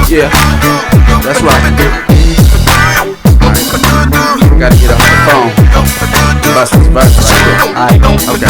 Yeah, that's right. Gotta get off the phone. Bust this verse right here. Alright, okay.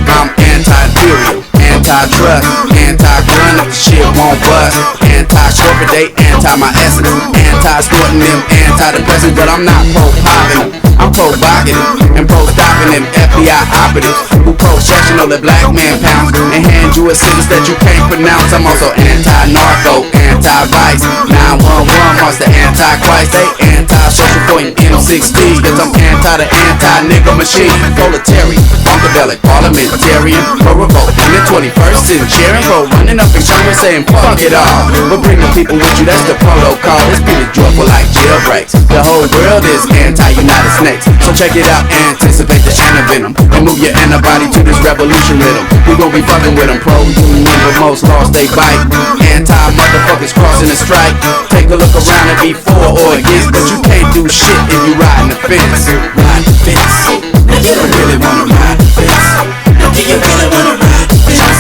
I'm anti-imperial, anti-trust, anti-gun if the shit won't bust, anti-corporate date, anti-my essence, anti-snorting them, anti-depressants, but I'm not pro-popping them. I'm pro-vocative and pro-stopping them FBI operatives who pro-sectional the black man pounds and hand you a sentence that you can't pronounce. I'm also anti-narco, anti-vice, 911 wants the anti-Christ. They anti-social point M16, cause I'm anti the anti-nigga machine. Proletarian, funkadelic, parliamentarian, pro-revolt in the 21st century, pro-running up in Congress saying fuck it all, but bring the people with you, that's the protocol. It's pretty joyful like jailbreaks. The whole world is anti-United Snakes, so check it out, anticipate the antivenom and move your antibody to this revolution rhythm. We gon' be fucking with them, pro-union, but most laws they bite. Anti-motherfuckers crossing the strike. Take a look around and be for or against, but you can't do shit if you riding the fence. Ride the fence. Now you don't really wanna ride the fence. Now do you really wanna ride the fence?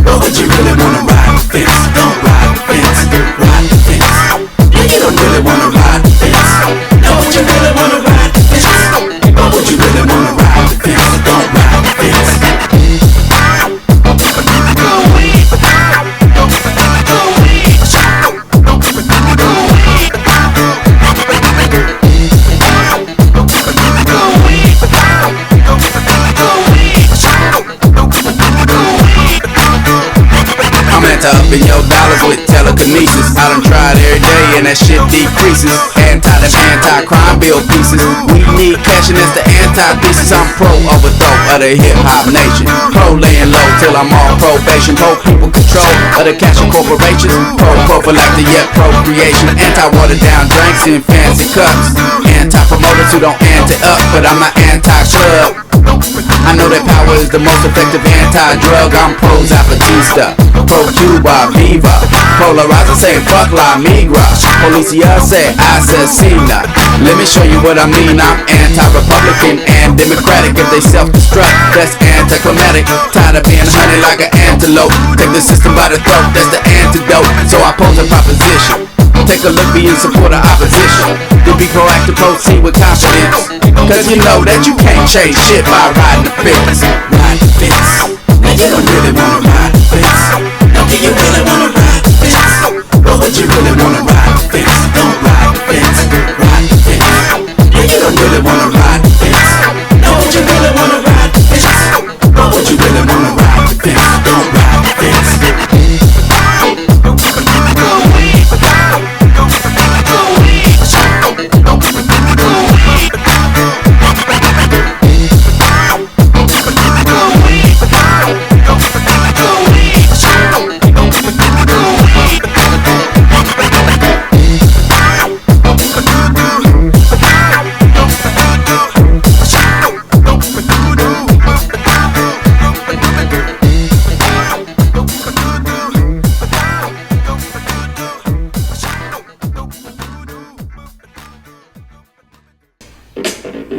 Or would you really wanna ride the fence? Don't ride the fence. Ride the fence. Now you don't really wanna ride the fence. Now would you really wanna ride the fence? Or would you really wanna ride the fence? Don't ride the fence. Up in your dollars with telekinesis. I done tried every day and that shit decreases. Anti-them anti-crime bill pieces. We need cash and that's the anti-thesis. I'm pro-overthrow of the hip-hop nation. Pro-laying low till I'm on probation. Pro-people control of the cash and corporations. Pro-prophylactic yet procreation. Anti-watered down drinks in fancy cups. Anti-promoters who don't ante-up, but I'm an anti-club. I know that power is the most effective anti-drug. I'm pro-Zapatista, pro-Cuba, Viva. Polarizer saying fuck la migra. Policia say asesina. Let me show you what I mean. I'm anti-Republican and Democratic. If they self-destruct, that's anticlimactic. Tired of being honey like an antelope. Take the system by the throat, that's the antidote. So I pose a proposition. Take a look, be in support of opposition. To be proactive, proceed with confidence. Cause you know that you can't change shit by riding the fence. Ride the fence. Now you don't really wanna ride the fence. Now do you really wanna ride the fence? Or would you really wanna ride the fence? Don't ride the fence. Ride the fence. Now you don't really wanna ride the fence. Now would you really wanna ride the fence? Or would you really wanna ride the fence? Don't ride the fence.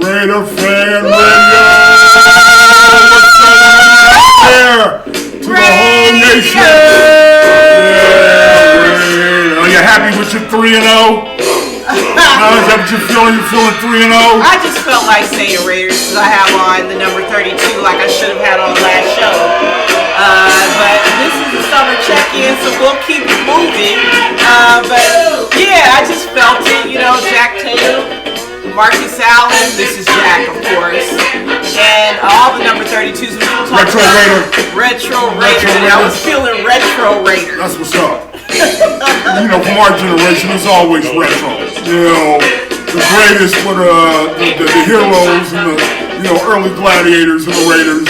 RaiderFan Radio. What's going on out there to the whole nation? Yeah. Are you happy with your 3-0? Is that what you're feeling? You feeling 3-0? I just felt like saying Raiders because I have on the number 32 like I should have had on last show. But this is the summer check-in, so we'll keep it moving. But yeah, I just felt it. You know, Jack Tatum, Marcus Allen, this is Jack, of course, and all the number 32s. Retro Raider. Retro Raider. And I was feeling Retro Raider. That's what's up. You know, from our generation, it's always retro. You know, the greatest were the heroes and the early gladiators and the Raiders.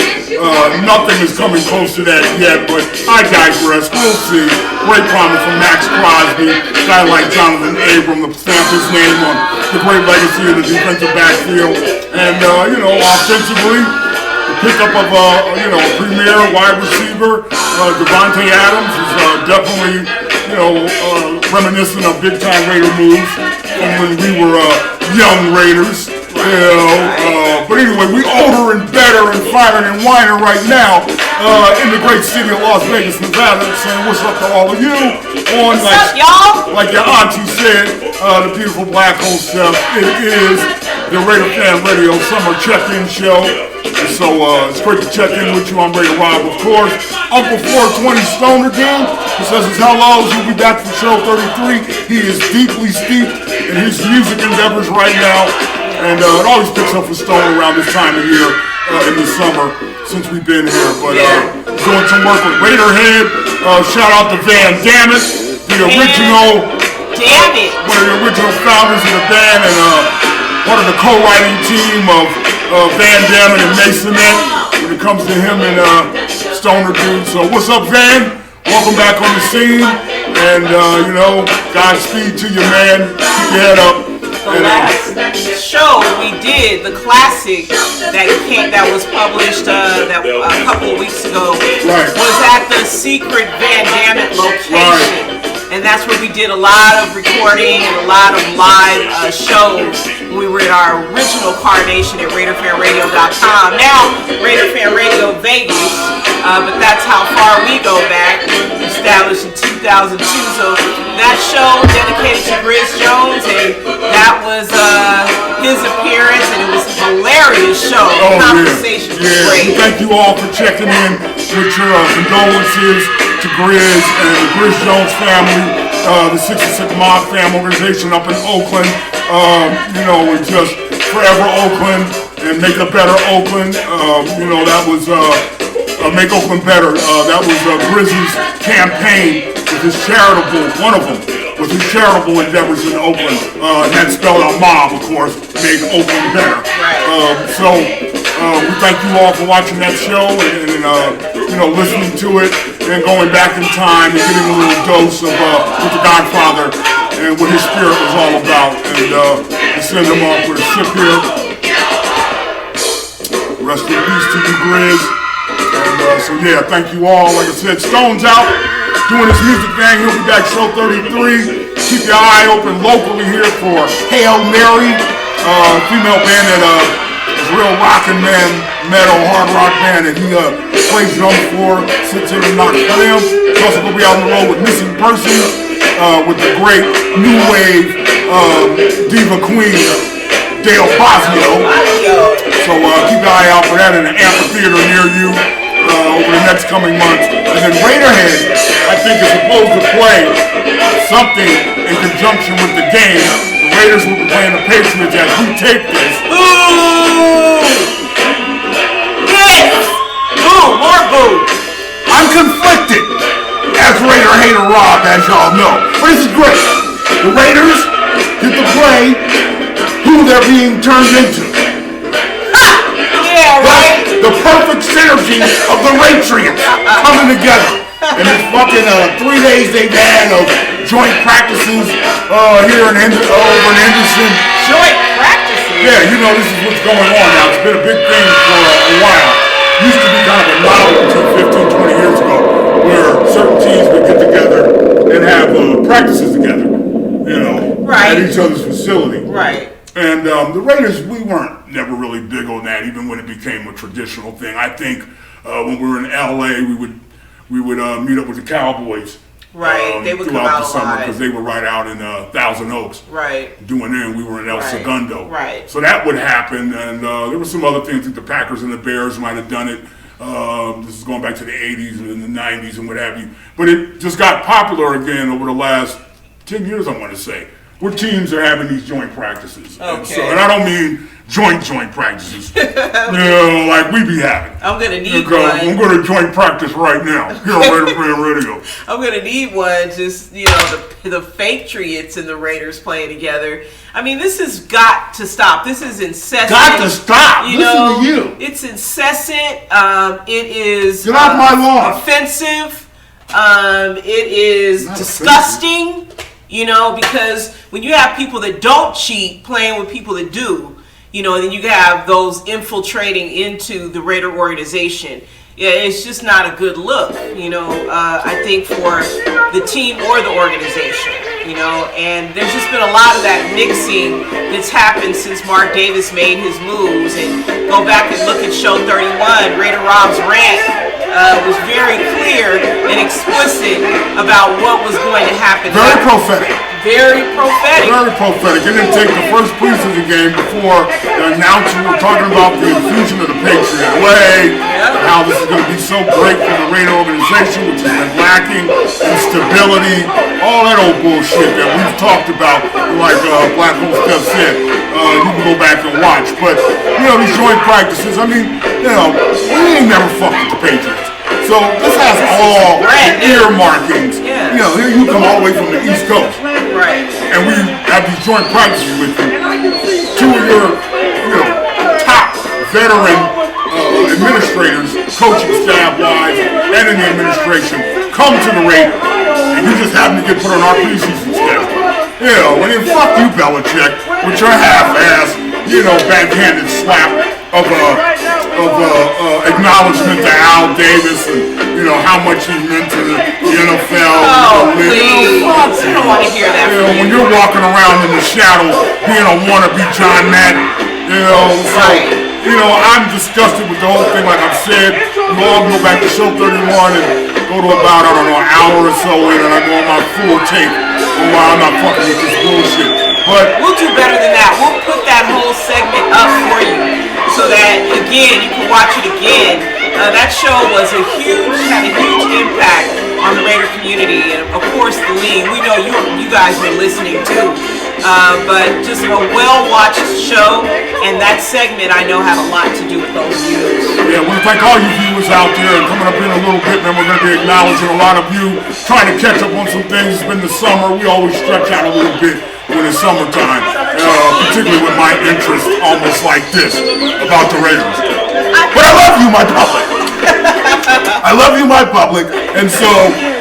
Nothing is coming close to that yet, but I digress. We'll see. Great comment from Max Crosby. A guy like Jonathan Abram to stamp his name on the great legacy of the defensive backfield. And, offensively, the pickup of a premier wide receiver, Devontae Adams, is definitely, reminiscent of big-time Raider moves from when we were young Raiders. But anyway, we older and better better and finer than whiner right now in the great city of Las Vegas, Nevada, saying what's up to all of you on like your auntie said, the beautiful black hole Stef. It is the RaiderFan Radio Summer Check-In Show. So it's great to check in with you. I'm Raider Rob, of course. Uncle 420 Stoner Dude, who says his hellos. He'll be back for show 33. He is deeply steeped in his music endeavors right now. And it always picks up for Stone around this time of year in the summer since we've been here. But doing some work with Raiderhead. Shout out to Van Dammit, the original, one of the original founders of the band and one of the co-writing team of Van Dammit and Masonet when it comes to him and Stoner Dude. So what's up, Van? Welcome back on the scene. And, Godspeed to you, man. Keep your head up. The last show we did, the classic that was published a couple of weeks ago, was at the secret Van Dammit location. And that's where we did a lot of recording and a lot of live shows when we were at our original carnation at RaiderFanRadio.com. Now, RaiderFan Radio Vegas, but that's how far we go back, established in 2002. So that show dedicated to Grizz Jones, and that was his appearance, and it was a hilarious show. The conversation was great. Thank you all for checking in with your condolences to Grizz and the Grizz Jones family, the 66 Mob Fam organization up in Oakland. We're just forever Oakland and make a better Oakland. That was Make Oakland Better. That was Grizz's campaign with his charitable, one of them, with his charitable endeavors in Oakland. And that spelled out mob, of course, Make Oakland Better. We thank you all for watching that show and listening to it and going back in time and getting a little dose of what the Godfather and what his spirit was all about. And send him off with a sip here. Rest in peace to you, Grizz. And thank you all. Like I said, Stone's out doing his music thing. He'll be back show 33. Keep your eye open locally here for Hail Mary, female band that is real rockin' metal, hard rock band, and he plays drums for, sits here and knocks for them. He's also going to be out on the road with Missing Persons, with the great new wave diva queen, Dale Bosnio. So keep your eye out for that in an amphitheater near you over the next coming months. And then Raiderhead, I think, is supposed to play something in conjunction with the game. The Raiders will be playing the Patriots as we tape this. More boo! I'm conflicted as Raider Hater Rob, as y'all know. But this is great. The Raiders get to play who they're being turned into. The perfect synergy of the Patriots coming together. And it's fucking 3 days they've had of joint practices here in over in Henderson. Joint practices? Yeah, this is what's going on now. It's been a big thing for a while. Used to be kind of a novelty 15, 20 years ago, where certain teams would get together and have practices together, at each other's facility. Right. And the Raiders, we weren't never really big on that, even when it became a traditional thing. I think when we were in LA, we would meet up with the Cowboys. Right, they would come throughout out the summer live. because they were right out in Thousand Oaks. Right. Doing it, and we were in El Segundo. Right. So that would happen, and there were some other things that the Packers and the Bears might have done it. This is going back to the 80s and the 90s and what have you. But it just got popular again over the last 10 years, I want to say, where teams are having these joint practices. Okay. And I don't mean joint practices. Like we be having. I'm going to need one. I'm going to joint practice right now here on RaiderFan Radio. I'm going to need one. Just, the Patriots and the Raiders playing together. I mean, this has got to stop. This is incessant. Got to stop. Listen to you. It's incessant. It is get off my lawn. Offensive. It is disgusting. Because when you have people that don't cheat playing with people that do, and then you have those infiltrating into the Raider organization. Yeah, it's just not a good look, I think, for the team or the organization. and there's just been a lot of that mixing that's happened since Mark Davis made his moves. And go back and look at show 31, Raider Rob's rant was very clear and explicit about what was going to happen. Very prophetic. Very prophetic. Very prophetic. It didn't take the first piece of the game before the announcer were talking about the infusion of the Patriot way, how this is going to be so great for the Raider organization, which has been lacking in stability, all that old bullshit that we've talked about, like Black Hole Stef said. You can go back and watch. But, these joint practices, we ain't never fucked with the Patriots. So this has all earmarkings. Yeah. Here you come all the way from the East Coast. Right. And we have these joint practices with you. Two of your, top veteran administrators, coaching staff-wise, and in the administration, come to the Raiders. And you just happen to get put on our preseason schedule. And then fuck you, Belichick, with your half-ass, backhanded slap of acknowledgement to Al Davis and how much he meant to the NFL. Oh, please! I don't want to hear that. When you're walking around in the shadow, being a wannabe John Madden, I'm disgusted with the whole thing. Like I've said, you all go back to show 31 and go to about an hour or so in, and I go on my full take on why I'm not fucking with this bullshit. But we'll do better than that. We'll put that whole segment up for you so that, again, you can watch it again. That show had a huge impact on the Raider community and, of course, the league. We know you guys were listening, too. But just a well-watched show, and that segment, I know, had a lot to do with those views. Yeah, we thank all you viewers out there. And coming up in a little bit, man, we're going to be acknowledging a lot of you, trying to catch up on some things. It's been the summer. We always stretch out a little bit when it's summertime, particularly with my interest almost like this about the Raiders. But I love you, my public. I love you, my public. And so,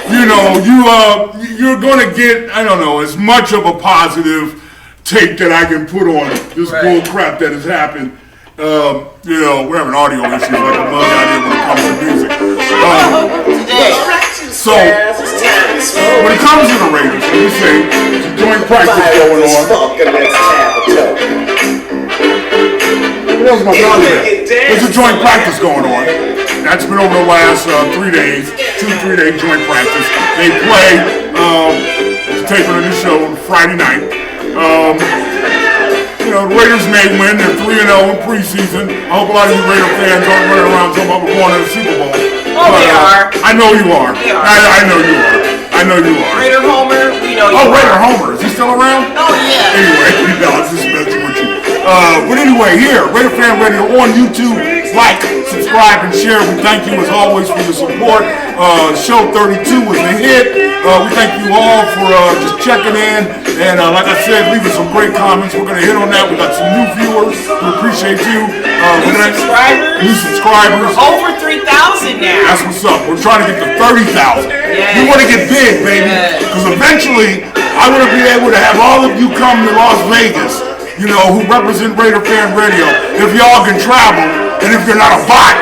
you're going to get, as much of a positive take that I can put on this bull crap that has happened. We're having audio issues like a mug out here when it comes to music. So, when it comes to the Raiders, let me say, there's a joint practice going on. There's a joint practice going on. That's been over the last 3 days, 2-3 day joint practice. They play, taping of the show on Friday night. The Raiders may win. They're 3-0 in preseason. I hope a lot of you Raider fans aren't running around talking about we're going to the Super Bowl. Oh, they are. I know you are. They are. I know you are. I know you are. Raider Homer, we know you are. Oh, Raider Homer. Is he still around? Oh, yeah. Anyway, I was just messing with you. But anyway, here, Raider Fan Radio on YouTube. Like, subscribe, and share. We thank you as always for the support. Show 32 was a hit. We thank you all for just checking in. And like I said, leaving some great comments. We're going to hit on that. We got some new viewers. We appreciate you. New subscribers. Over 3,000 now. That's what's up. We're trying to get to 30,000. Yes. We want to get big, baby. Because eventually, I want to be able to have all of you come to Las Vegas, who represent Raider Fan Radio. If y'all can travel, and if you're not a bot,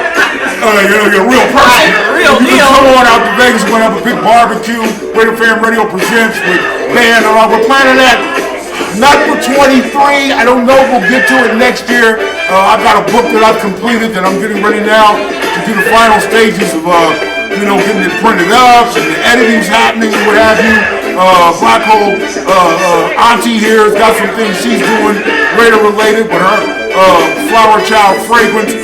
you're a real person. Real you deal. can come on out to Vegas. We're going to have a big barbecue. Raider Fan Radio presents with band. We're planning that. Not for 23. I don't know if we'll get to it next year. I've got a book that I've completed that I'm getting ready now to do the final stages of, getting it printed up and the editing's happening and what have you. Black Hole Auntie here has got some things she's doing Raider related with her Flower Child Fragrance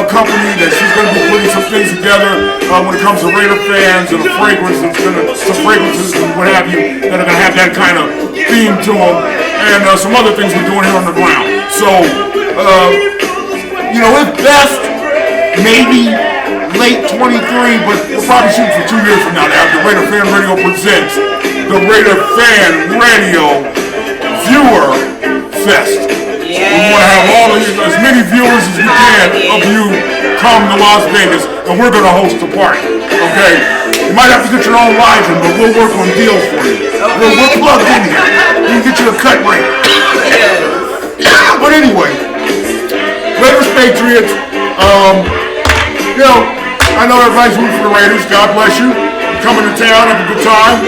company that she's going to be putting some things together when it comes to Raider fans and a fragrance that's some fragrances and what have you that are going to have that kind of theme to them and some other things we're doing here on the ground. So, it's best maybe late 23, but we'll probably shoot for 2 years from now to have the Raider Fan Radio presents the Raider Fan Radio Viewer Fest. Yeah. We want to have as many viewers as we can of you come to Las Vegas, and we're going to host the party. Okay? You might have to get your own lodging, but we'll work on deals for you. Okay. We're plugged in here. We can get you a cut rate. But anyway, Raiders Patriots. I know everybody's rooting for the Raiders. God bless you. coming to town, have a good time.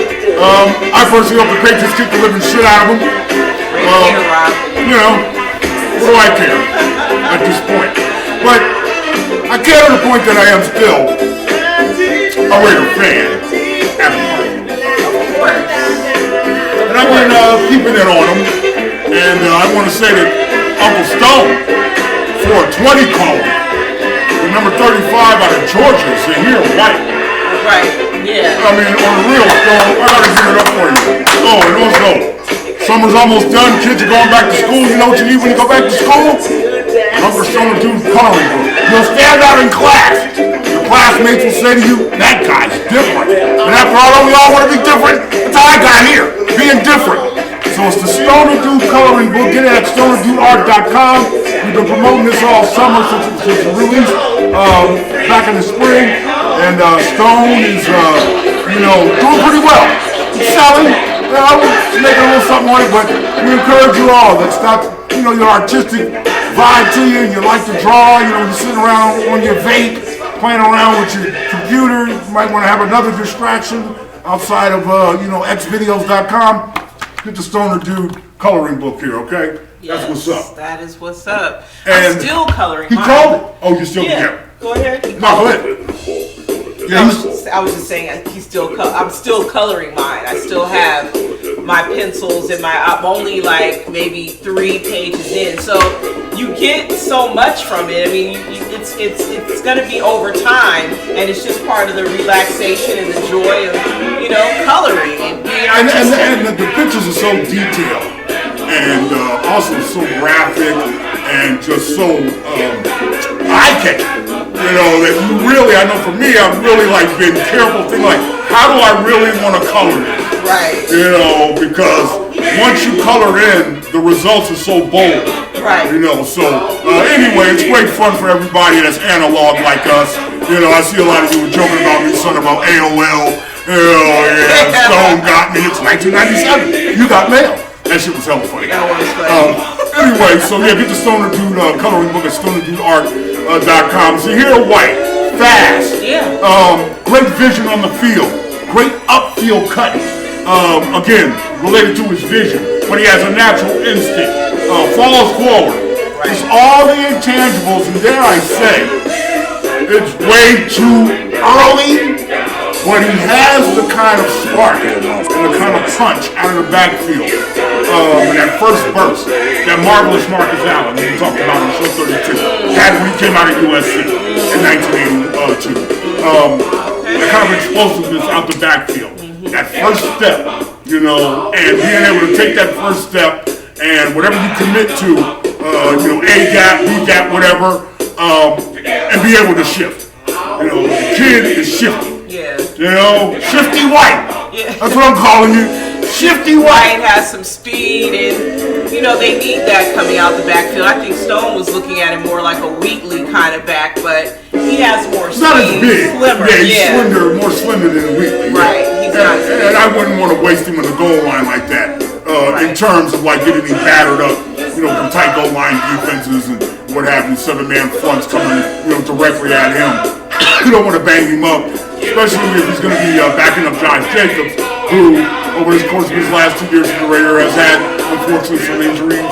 I personally hope the Patriots kick the living shit out of them. You know, what do I care at this point? But I care to the point that I am still a Raider fan at heart. And I've been keeping it on them. And I want to say that Uncle Stone, for a 20 call, the number 35 out of Georgia, is here white. Right, yeah. I mean, on the real, Stone, I gotta give it up for you. Oh, and also, summer's almost done, kids are going back to school. You know what you need when you go back to school? Uncle Stone will do coloring book. You'll stand out in class. Your classmates will say to you, that guy's different. And after all, don't we all want to be different? That's how I got here, being different. So it's the Stoner Dude coloring book. Get it at stonerdudeart.com. We've been promoting this all summer since it released back in the spring. And Stone is, doing pretty well. He's selling. Making a little something on it, but we encourage you all. That's not, your artistic vibe to you, and you like to draw, you're sitting around on your vape, playing around with your computer. You might want to have another distraction outside of, xvideos.com. Get the Stoner Dude coloring book here, okay? Yes, that's what's up. That is what's up. And I'm still coloring he mine. called it? Oh, you still Yeah, go ahead. No, go ahead. I was just saying I'm still coloring mine. I still have my pencils and I'm only like maybe 3 pages in. So you get so much from it. I mean, it's going to be over time, and it's just part of the relaxation and the joy of coloring and being artistic. And the pictures are so detailed and also so graphic and just so eye-catching. That you really, I know for me, I've really been careful thinking how do I really want to color this? Right. Because once you color in, the results are so bold. Right. So anyway, it's great fun for everybody that's analog like us. I see a lot of you were joking about me, son, about AOL. Yeah, Stone got me. It's 1997. You got mail. That shit was hella funny. That was funny. Anyway, so yeah, get the Stoner Dude coloring book at stonerdudeart.com. So here, white, fast, great vision on the field, great upfield cutting. Again, related to his vision, but he has a natural instinct. Falls forward. Just all the intangibles, and dare I say, it's way too early, but he has the kind of spark and the kind of punch out of the backfield. And that first burst, that marvelous Marcus Allen that we talked about on show 32, had when he came out of USC in 1982. That kind of explosiveness out the backfield. That first step, and being able to take that first step and whatever you commit to, A gap, B gap, whatever, and be able to shift. The kid is shifty. Yeah. Shifty White. Yeah. That's what I'm calling you. Shifty White. Has some speed, and they need that coming out the backfield. I think Stone was looking at him more like a Wheatley kind of back, but he has more speed. Not as big. Slimmer. Yeah, he's more slender than Wheatley. Right. He's not. And I wouldn't want to waste him on the goal line like that. In terms of getting him battered up, from tight goal line defenses and what have you, 7-man fronts coming, directly at him. You don't want to bang him up, especially if he's going to be backing up Josh Jacobs, who, over the course of his last 2 years in the Raider, has had, unfortunately, some injuries.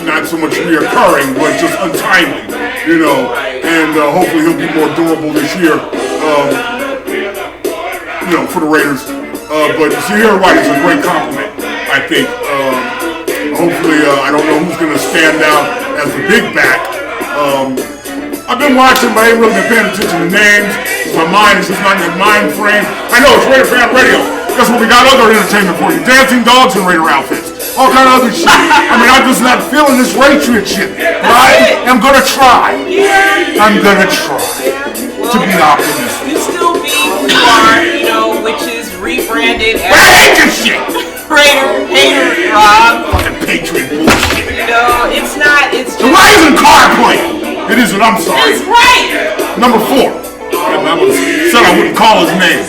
Not so much reoccurring, but just untimely, and hopefully he'll be more durable this year, for the Raiders. But Zahir White is a great compliment, I think. Hopefully, I don't know who's going to stand out as the big back. I've been watching, but I ain't really been paying attention to names. My mind is just not in that mind frame. I know it's Raider Fan Radio. Guess what? We got other entertainment for you. Dancing dogs in Raider outfits. All kind of other shit. I'm just not feeling this Patriot shit. But I am going to try. I'm going to try to be optimistic. You still be who you are, which is rebranded as... I hate this shit! Hater, Rob. Fucking Patriot bullshit. It's not, it's just... So why isn't Carr playing? It isn't, I'm sorry. It's right! Number 4. I said I wouldn't call his name.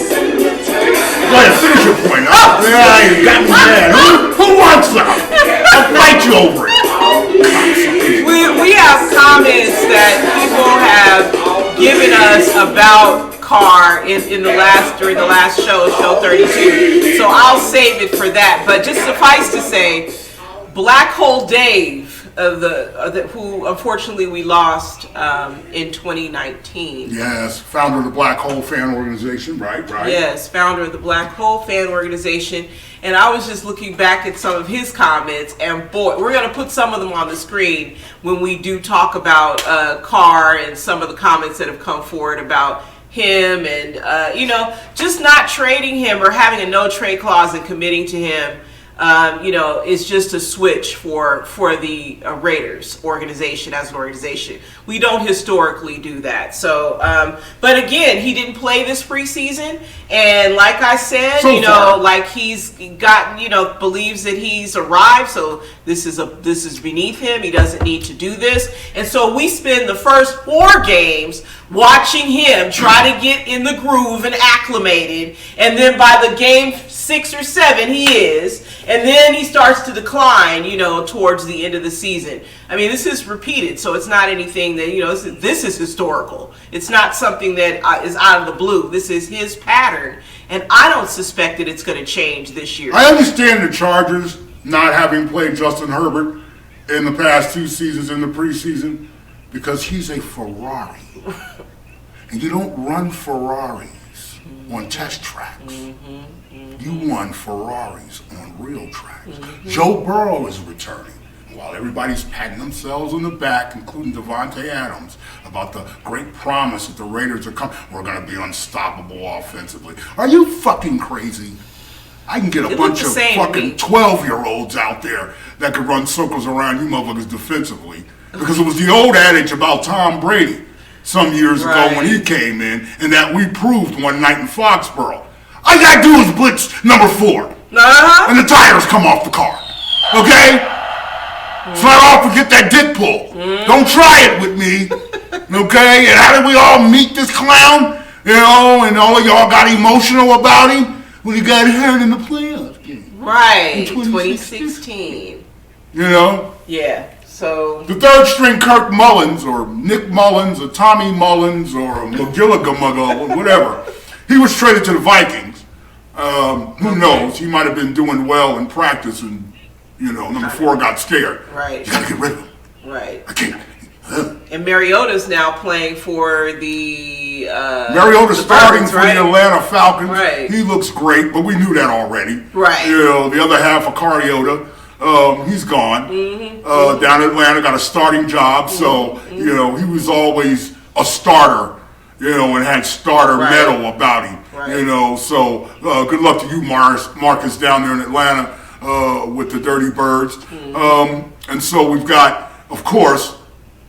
Go ahead, finish your point. Oh, yeah, you got me mad. Who wants some? I'll fight you over it. We have comments that people have given us about Carr during the last show 32. So I'll save it for that. But just suffice to say, Black Hole Dave, who unfortunately we lost in 2019. Yes, founder of the Black Hole Fan Organization, right? Yes, founder of the Black Hole Fan Organization. And I was just looking back at some of his comments, and boy, we're going to put some of them on the screen when we do talk about Carr and some of the comments that have come forward about him and, just not trading him or having a no trade clause and committing to him. Is just a switch for the Raiders organization as an organization. We don't historically do that. So, but again, he didn't play this preseason, and like I said, he's gotten, believes that he's arrived. So this is beneath him. He doesn't need to do this, and so we spend the first 4 games watching him try to get in the groove and acclimated, and then by the game 6 or 7 he is, and then he starts to decline, towards the end of the season. I mean, this is repeated, so it's not anything that, this is historical. It's not something that is out of the blue. This is his pattern, and I don't suspect that it's going to change this year. I understand the Chargers not having played Justin Herbert in the past 2 seasons in the preseason because he's a Ferrari. And you don't run Ferraris on test tracks. You run Ferraris on real tracks. Joe Burrow is returning. While everybody's patting themselves on the back, including Devontae Adams, about the great promise that the Raiders are coming, we're going to be unstoppable offensively. Are you fucking crazy? I can get a bunch of fucking 12-year-olds out there that could run circles around you motherfuckers defensively. Because it was the old adage about Tom Brady some years ago when he came in, and that we proved one night in Foxborough. All you gotta do is blitz number 4. And the tires come off the car. Okay? Slide off and get that dick pull. Don't try it with me. Okay? And how did we all meet this clown? And all of y'all got emotional about him when he got hurt in the playoffs game. Right. 2016. Yeah. So the third string Kirk Mullins or Nick Mullins or Tommy Mullins or McGilligan, whatever, he was traded to the Vikings. Who knows? He might have been doing well in practice and, number 4 got scared. Right. You gotta get rid of him. Right. I can't. And Mariota's now playing for the Mariota's starting for the Atlanta Falcons. Right. He looks great, but we knew that already. Right. The other half of Carriota. He's gone. Down in Atlanta, got a starting job, so he was always a starter, and had starter metal about him. Right. So good luck to you, Marcus, down there in Atlanta with the Dirty Birds. And so we've got, of course,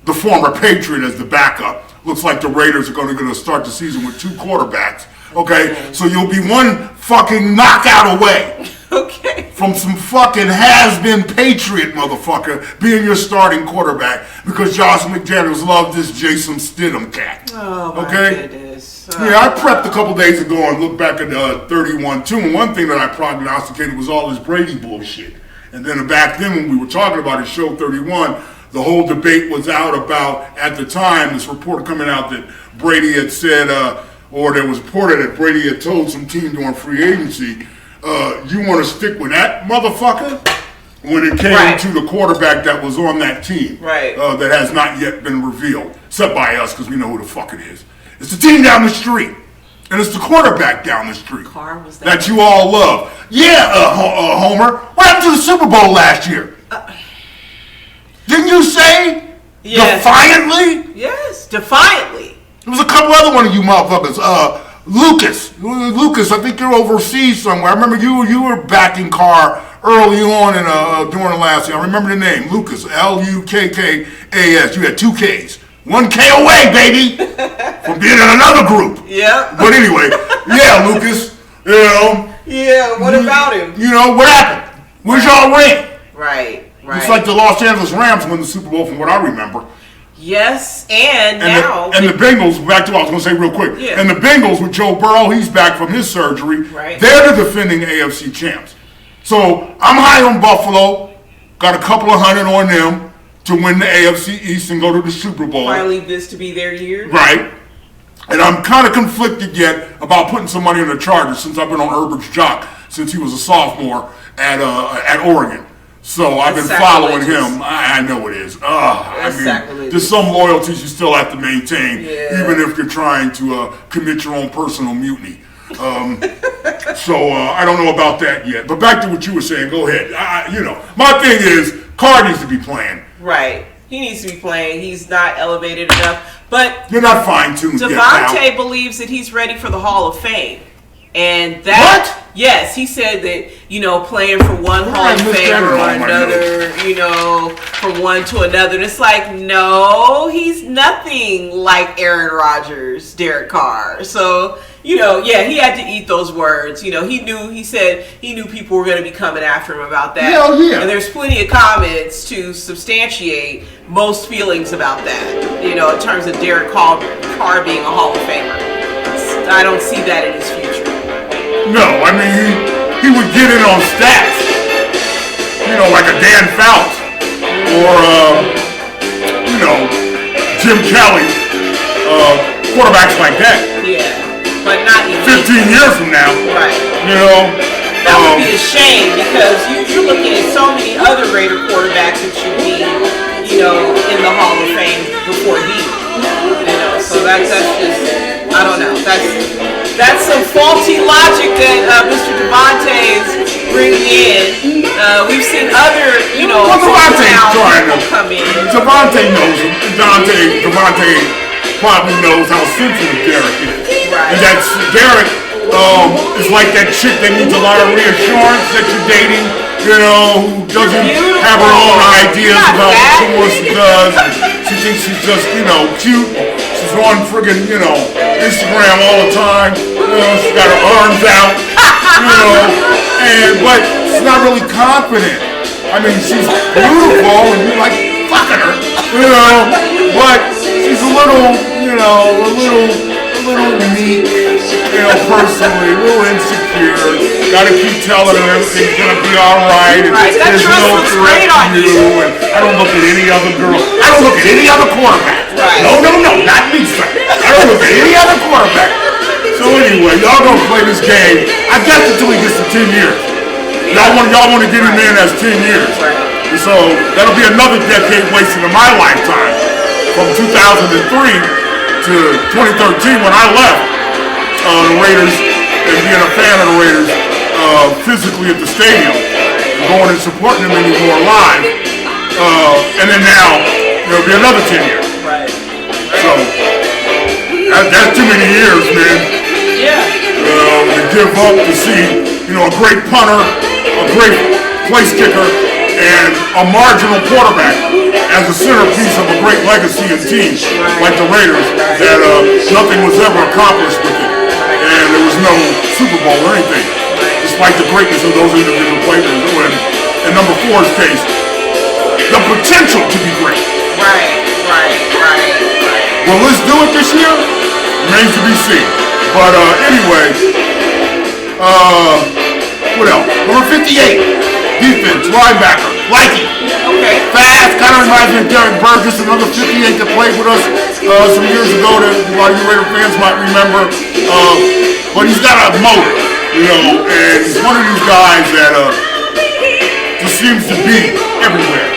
the former Patriot as the backup. Looks like the Raiders are going to start the season with 2 quarterbacks. Okay, so you'll be one fucking knockout away. Okay. From some fucking has-been Patriot motherfucker being your starting quarterback because Josh McDaniels loved this Jason Stidham cat. Oh, my goodness. I prepped a couple days ago and looked back at 31-2, and one thing that I prognosticated was all this Brady bullshit. And then back then when we were talking about it, Show 31, the whole debate was out about, at the time, this report coming out that Brady had said, or there was reported that Brady had told some team during free agency, you want to stick with that motherfucker? When it came to the quarterback that was on that team, that has not yet been revealed, except by us because we know who the fuck it is. It's the team down the street, and it's the quarterback down the street Carr was that you all love. Yeah, Homer. What happened to the Super Bowl last year? Didn't you say defiantly? Yes, defiantly. There was a couple other one of you motherfuckers. Lucas, I think you're overseas somewhere. I remember you were backing Carr early on in during the last year. I remember the name, Lucas, Lukkas. You had 2 Ks. 1 K away, baby, from being in another group. Yeah. But anyway, Lucas, Yeah, what about him? What happened? Where's y'all ring? Right. It's like the Los Angeles Rams won the Super Bowl from what I remember. Yes, and now... The Bengals, back to what I was going to say real quick. Yeah. And the Bengals with Joe Burrow, he's back from his surgery. Right. They're the defending AFC champs. So I'm high on Buffalo. Got a couple of hundred on them to win the AFC East and go to the Super Bowl. Finally, this to be their year. Right. And I'm kind of conflicted yet about putting some money on the Chargers since I've been on Herbert's jock since he was a sophomore at Oregon. So I've been following him. I know it is. I mean, there's some loyalties you still have to maintain, even if you're trying to commit your own personal mutiny. So I don't know about that yet. But back to what you were saying. Go ahead. My thing is Carr needs to be playing. Right. He needs to be playing. He's not elevated enough. But you're not fine-tuned yet, Devontae believes that he's ready for the Hall of Fame. And yes, he said that, playing for one Hall of Famer or another, from one to another. And it's like, no, he's nothing like Aaron Rodgers, Derek Carr. So, he had to eat those words. He said he knew people were going to be coming after him about that. Hell yeah. And there's plenty of comments to substantiate most feelings about that, in terms of Derek Carr being a Hall of Famer. I don't see that in his future. No, I mean, he would get in on stats, like a Dan Fouts or, Jim Kelly, quarterbacks like that. Yeah, but not even 15 years from now. Right. That would be a shame because you're looking at so many other Raider quarterbacks that should be, in the Hall of Fame before he. So that's just, I don't know. That's some faulty logic that Mr. Devontae is bringing in. We've seen other, Devontae come in. Devontae knows him. Devontae probably knows how sensitive Derek is. Right. And that's Derek is like that chick that needs a lot of reassurance that you're dating, who doesn't have her own ideas about what she does. She thinks she's just, cute. She's on friggin', Instagram all the time. She's got her arms out, but she's not really confident. I mean, she's beautiful and you're like fucking her, but she's a little meek, personally, a little insecure. Gotta keep telling her everything's gonna be alright and there's no threat to you. And I don't look at any other girl. I don't look at any other quarterback. Right. No, not me, sir. I don't look at any other quarterback. So anyway, y'all gonna play this game, I guess, until he gets to 10 years. Y'all want to get him in as 10 years. And so that'll be another decade wasted in my lifetime. From 2003 to 2013 when I left the Raiders and being a fan of the Raiders physically at the stadium and going and supporting them anymore live. And then now it'll be another 10 years. Right. So that's too many years, man. Yeah. To give up to see, a great punter, a great place kicker, and a marginal quarterback as a centerpiece of a great legacy and team like the Raiders that nothing was ever accomplished with it. And there was no Super Bowl or anything, despite the greatness of those individual players. In number 4's case, the potential to be great. Right. Will this do it this year? Remains to be seen. But anyway, what else? Number 58. Defense, linebacker, Likey. Okay. Fast, kind of reminds me of Derek Burgess, another 58 that played with us some years ago that a lot of you Raider fans might remember. But he's got a motor, and he's one of these guys that just seems to be everywhere.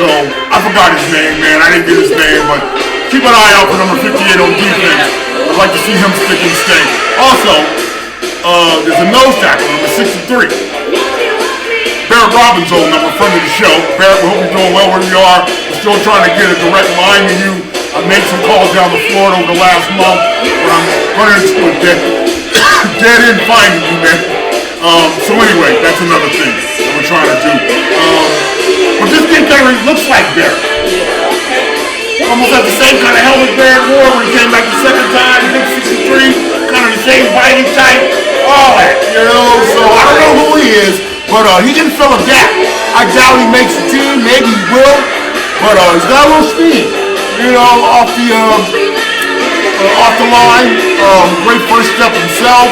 So I forgot his name, man. I didn't get his name, but keep an eye out for number 58 on defense. I'd like to see him stick and stay. Also, there's a nose tackle, number 63. Barrett Robbins, old number, friend of the show. Barrett, we hope you're doing well where you are. We're still trying to get a direct line to you. I made some calls down to Florida over the last month, but I'm running into a dead end finding you, man. So anyway, that's another thing that we're trying to do. But this kid looks like Barrett. Almost had the same kind of helmet Barrett wore when he came back the second time, big 63, kind of the same biting type, all that, So I don't know who he is. But he can fill a gap. I doubt he makes the team. Maybe he will. But he's got a little speed. Off the line. Great first step himself.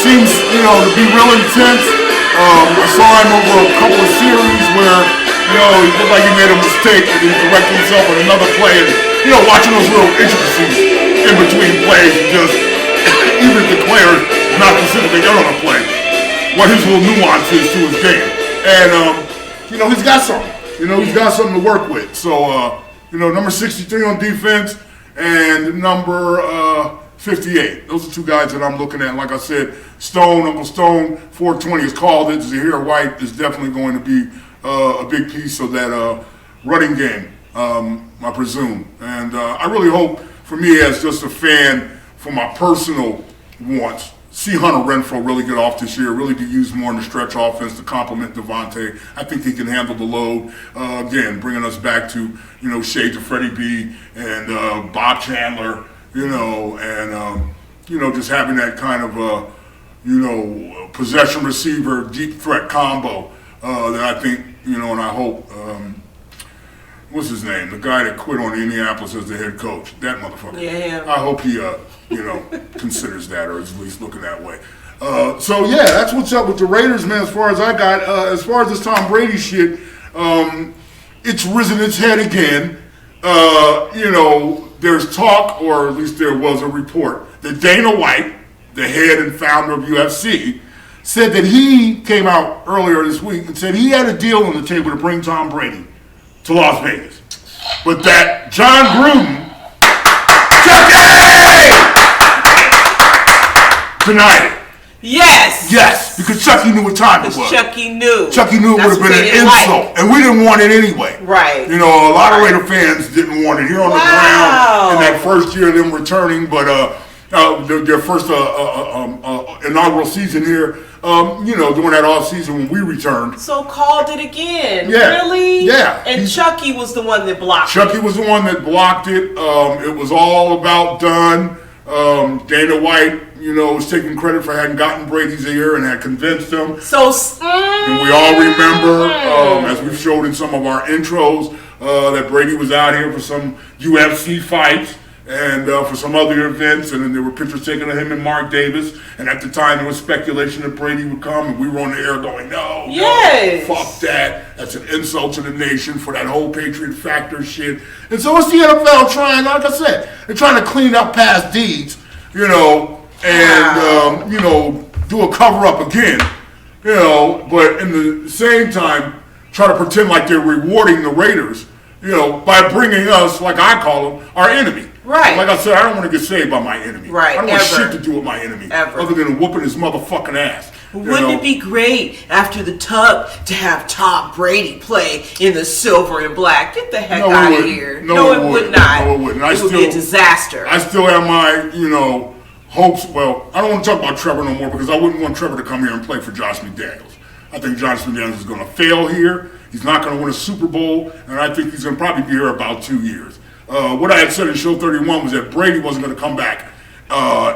Seems, to be real intense. I saw him over a couple of series where, he looked like he made a mistake and he corrected himself on another play. And, watching those little intricacies in between plays and just even declare not specifically they're on a play, what his little nuance is to his game. And, he's got something. He's got something to work with. So, number 63 on defense and number 58. Those are two guys that I'm looking at. Like I said, Uncle Stone, 420 has called it. Zahir White is definitely going to be a big piece of that running game, I presume. And I really hope, for me as just a fan, for my personal wants, see Hunter Renfrow really get off this year, really be used more in the stretch offense to complement Devontae. I think he can handle the load. Again, bringing us back to, shades of Freddie B and Bob Chandler, and, just having that kind of, possession receiver, deep threat combo that I think, and I hope, what's his name? The guy that quit on Indianapolis as the head coach. That motherfucker. Yeah. I hope he, considers that, or is at least looking that way. So yeah, that's what's up with the Raiders, man. As far as I got, as far as this Tom Brady shit, it's risen its head again. There's talk, or at least there was a report, that Dana White, the head and founder of UFC, said that he came out earlier this week and said he had a deal on the table to bring Tom Brady to Las Vegas, but that Jon Gruden denied it. Yes, because Chucky knew what time it was. Chucky knew it would have been an insult, and we didn't want it anyway. Right. A lot of Raider fans didn't want it here on the ground in that first year of them returning, but their first inaugural season here, during that off season when we returned. So called it again. Yeah. Really? Yeah. And Chucky was the one that blocked it. Chucky was the one that blocked it. It was all about done. Dana White, was taking credit for having gotten Brady's ear and had convinced him. And we all remember, as we've showed in some of our intros, that Brady was out here for some UFC fights and for some other events, and then there were pictures taken of him and Mark Davis, and at the time there was speculation that Brady would come, and we were on the air going, no, fuck that, that's an insult to the nation for that whole Patriot Factor shit. And so it's the NFL trying, like I said, they're trying to clean up past deeds, and do a cover-up again, but in the same time, try to pretend like they're rewarding the Raiders, by bringing us, like I call them, our enemy. Right. Like I said, I don't want to get saved by my enemy. Right. I don't want shit to do with my enemy. Ever. Other than whooping his motherfucking ass. Wouldn't it be great after the tug to have Tom Brady play in the silver and black? Get the heck out of here. No, it would not. No, it wouldn't. It would be a disaster. I still have my, hopes. Well, I don't want to talk about Trevor no more because I wouldn't want Trevor to come here and play for Josh McDaniels. I think Josh McDaniels is going to fail here. He's not going to win a Super Bowl, and I think he's going to probably be here about 2 years. What I had said in Show 31 was that Brady wasn't going to come back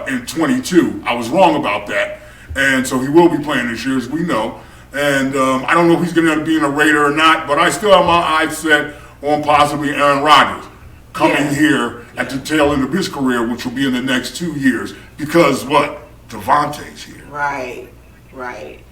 in 22. I was wrong about that, and so he will be playing this year, as we know. And I don't know if he's going to end up being a Raider or not, but I still have my eyes set on possibly Aaron Rodgers coming here at the tail end of his career, which will be in the next 2 years, because what? Devontae's here. Right.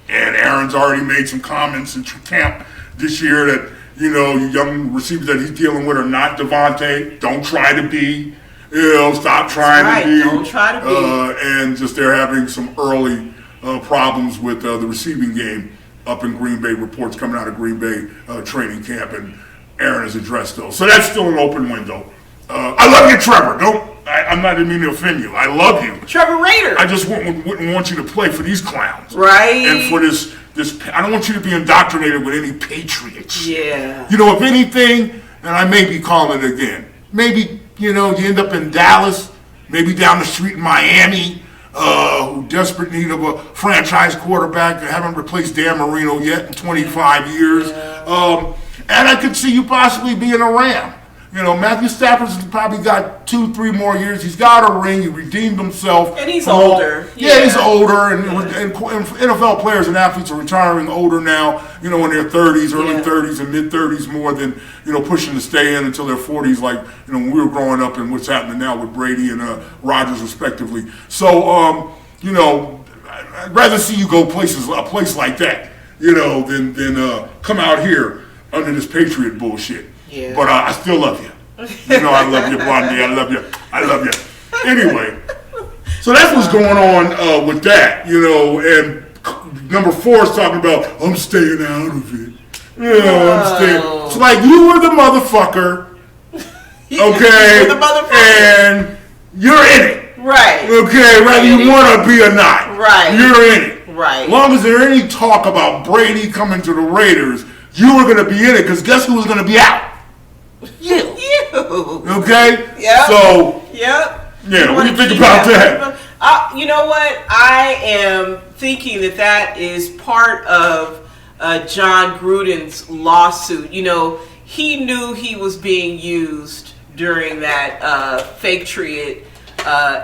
And Aaron's already made some comments in camp this year that, young receivers that he's dealing with are not Devontae. Don't try to be. Stop trying to be. Don't try to be. And just they're having some early problems with the receiving game up in Green Bay. Reports coming out of Green Bay training camp, and Aaron has addressed those. So that's still an open window. I love you, Trevor. I'm not even mean to offend you. I love you. Trevor Raider. I just wouldn't want you to play for these clowns. Right. And for this, I don't want you to be indoctrinated with any Patriots. Yeah. If anything, and I may be calling it again, maybe, you end up in Dallas, maybe down the street in Miami, who desperate need of a franchise quarterback that haven't replaced Dan Marino yet in 25 years. And I could see you possibly being a Ram. Matthew Stafford's probably got 2-3 more years. He's got a ring. He redeemed himself. And he's older. Yeah, he's older. And NFL players and athletes are retiring older now, in their 30s, early 30s and mid-30s more than, pushing to stay in until their 40s like, when we were growing up and what's happening now with Brady and Rodgers respectively. So, I'd rather see you go a place like that, than come out here under this Patriot bullshit. Yeah. But I still love you. I love you, Blondie. I love you. Anyway, so that's what's going on with that, and number 4 is talking about, I'm staying out of it. I'm staying. It's like, you were the motherfucker, okay? You're the motherfucker. And you're in it. Right. Okay, whether you want to be or not. Right. You're in it. Right. As long as there's any talk about Brady coming to the Raiders, you were going to be in it, because guess who was going to be out? You. Okay? Yep. So, yep. Yeah, what do you think about that? You know what? I am thinking that is part of Jon Gruden's lawsuit. He knew he was being used during that fake triad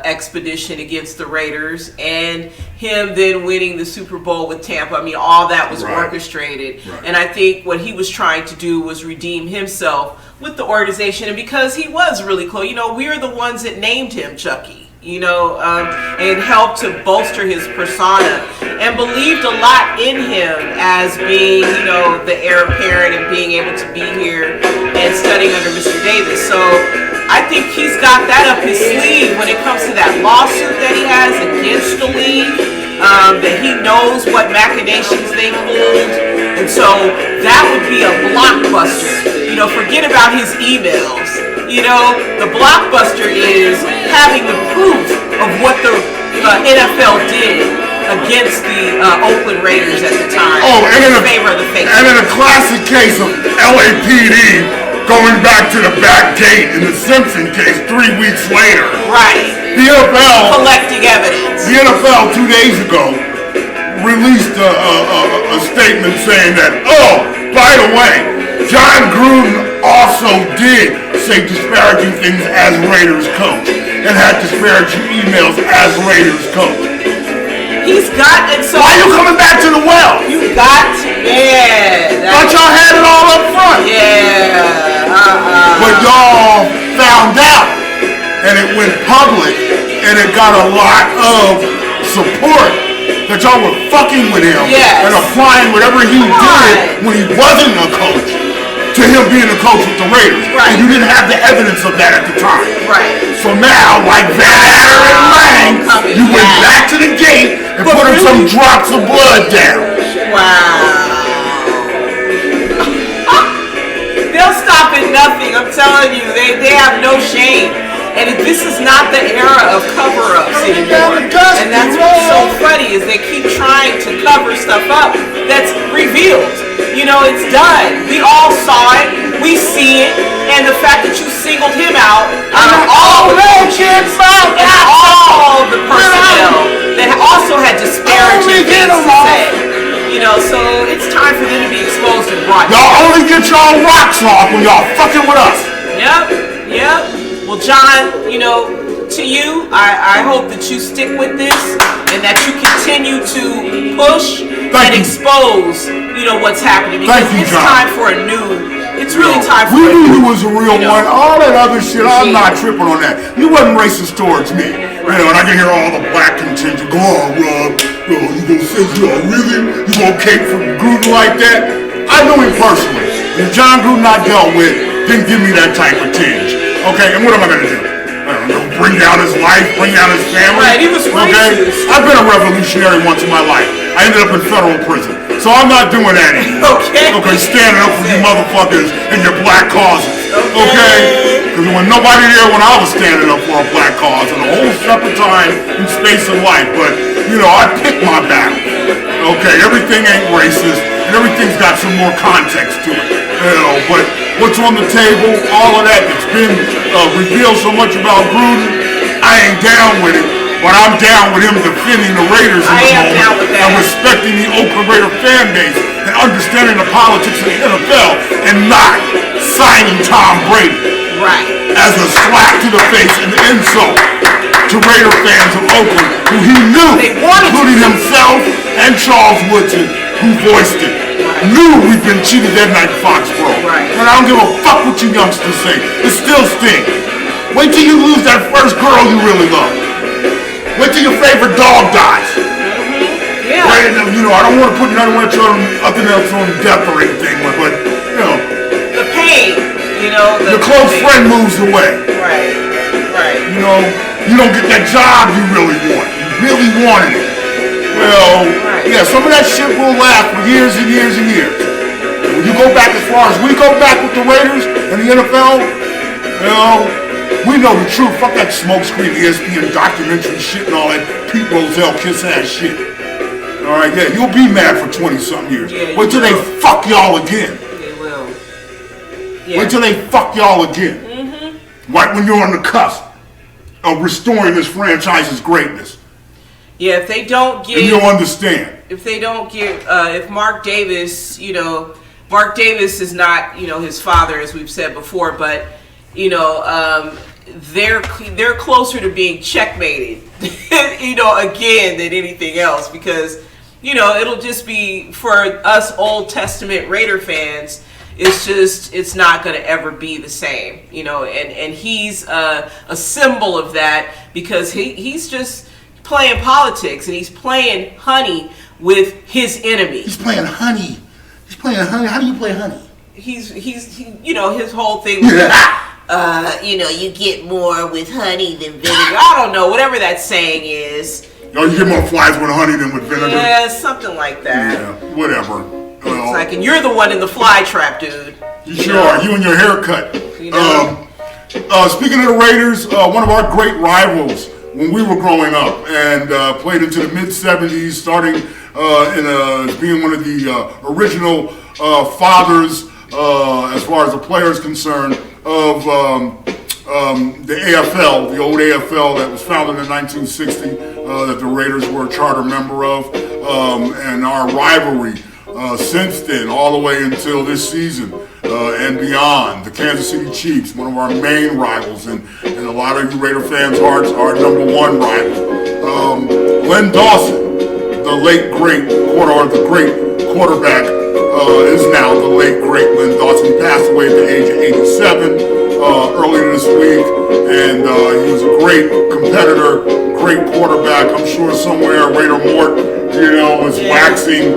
expedition against the Raiders, and him then winning the Super Bowl with Tampa. I mean, all that was orchestrated. Right. And I think what he was trying to do was redeem himself with the organization, and because he was really close. We were the ones that named him Chucky. And helped to bolster his persona, and believed a lot in him as being, the heir apparent and being able to be here and studying under Mr. Davis. So I think he's got that up his sleeve when it comes to that lawsuit that he has against the league, that he knows what machinations they pulled. And so that would be a blockbuster. Forget about his emails. The blockbuster is having the proof of what the NFL did against the Oakland Raiders at the time. In favor of the fake. And in a classic case of LAPD going back to the back gate in the Simpson case 3 weeks later. Right. The NFL collecting evidence. The NFL 2 days ago released a statement saying that, by the way, Jon Gruden also did say disparaging things as Raiders coach and had disparaging emails as Raiders coach. He's got it. So why are you coming back to the well? You got to, Thought y'all had it all up front. Yeah. But y'all found out, and it went public, and it got a lot of support that y'all were fucking with him and applying whatever he did when he wasn't a coach to him being a coach with the Raiders. Right. And you didn't have the evidence of that at the time. Right. So now, like Van Adder and Lang, you went back to the gate and put him some drops of blood down. Wow. They'll stop at nothing, I'm telling you. They have no shame. And this is not the era of cover-ups anymore. And that's what's so funny is they keep trying to cover stuff up that's revealed. It's done. We all saw it. We see it. And the fact that you singled him out of all the coaches and all the personnel that also had disparaging things to say. So it's time for them to be exposed and brought down. Y'all only get y'all rocks off when y'all fucking with us. Yep. Well, John, to you, I hope that you stick with this and that you continue to push and expose, what's happening. Because it's time for a new. It's really time for. We knew you was a real one. All that other shit, I'm not tripping on that. You wasn't racist towards me. And I can hear all the black contingent go on, Rob. You gonna say really? You gonna cape for Gruden like that? I knew him personally. And Jon Gruden I dealt with didn't give me that type of tinge. Okay, and what am I gonna do? Bring down his life, bring down his family. Right, he was racist. I've been a revolutionary once in my life. I ended up in federal prison. So I'm not doing that anymore. Okay, standing up for you motherfuckers and your black causes. Okay? Because when nobody there when I was standing up for a black cause in a whole separate time and space of life. But, I picked my battle. Okay, everything ain't racist and everything's got some more context to it. But what's on the table, all of that that's been revealed so much about Gruden, I ain't down with it, but I'm down with him defending the Raiders in the moment and respecting the Oakland Raider fan base and understanding the politics of the NFL and not signing Tom Brady as a slap to the face and insult to Raider fans of Oakland who he knew, including himself and Charles Woodson, who voiced it. Knew we've been cheated that night in Foxborough. And I don't give a fuck what you youngsters say. It still stings. Wait till you lose that first girl you really love. Wait till your favorite dog dies. Yeah. Right? I don't want to put nothing else on death or anything, but the pain, the close friend moves away. Right. you don't get that job you really want. You really wanted it. Well, yeah, some of that shit will last for years and years and years. When you go back as far as we go back with the Raiders and the NFL, we know the truth. Fuck that smokescreen ESPN documentary shit and all that Pete Rozelle kiss ass shit. Alright, yeah, you'll be mad for 20-something years. Yeah, wait till they fuck y'all again. They will. Yeah. Wait till they fuck y'all again. Mm-hmm. Right when you're on the cusp of restoring this franchise's greatness. Yeah, if they don't get... And you'll understand. If they don't get... if Mark Davis, Mark Davis is not, his father, as we've said before, but, they're closer to being checkmated, again, than anything else, because, it'll just be, for us Old Testament Raider fans, it's not going to ever be the same, and he's a symbol of that, because he's just playing politics, and he's playing honey with his enemy. He's playing honey. How do you play honey? He's his whole thing was, you get more with honey than vinegar. I don't know, whatever that saying is. You get more flies with honey than with vinegar? Yeah, something like that. Yeah, whatever. It's like, and you're the one in the fly trap, dude. You sure are. You and your haircut. Speaking of the Raiders, one of our great rivals when we were growing up and played into the mid-'70s, starting being one of the original fathers, as far as the players concerned, of the AFL, the old AFL that was founded in 1960, that the Raiders were a charter member of, and our rivalry since then, all the way until this season and beyond. The Kansas City Chiefs, one of our main rivals, and a lot of you Raider fans' hearts, our number one rival. Len Dawson, the late great quarterback, is now the late great Len Dawson. He passed away at the age of 87 earlier this week, and he was a great competitor, great quarterback. I'm sure somewhere Raider Mort, is waxing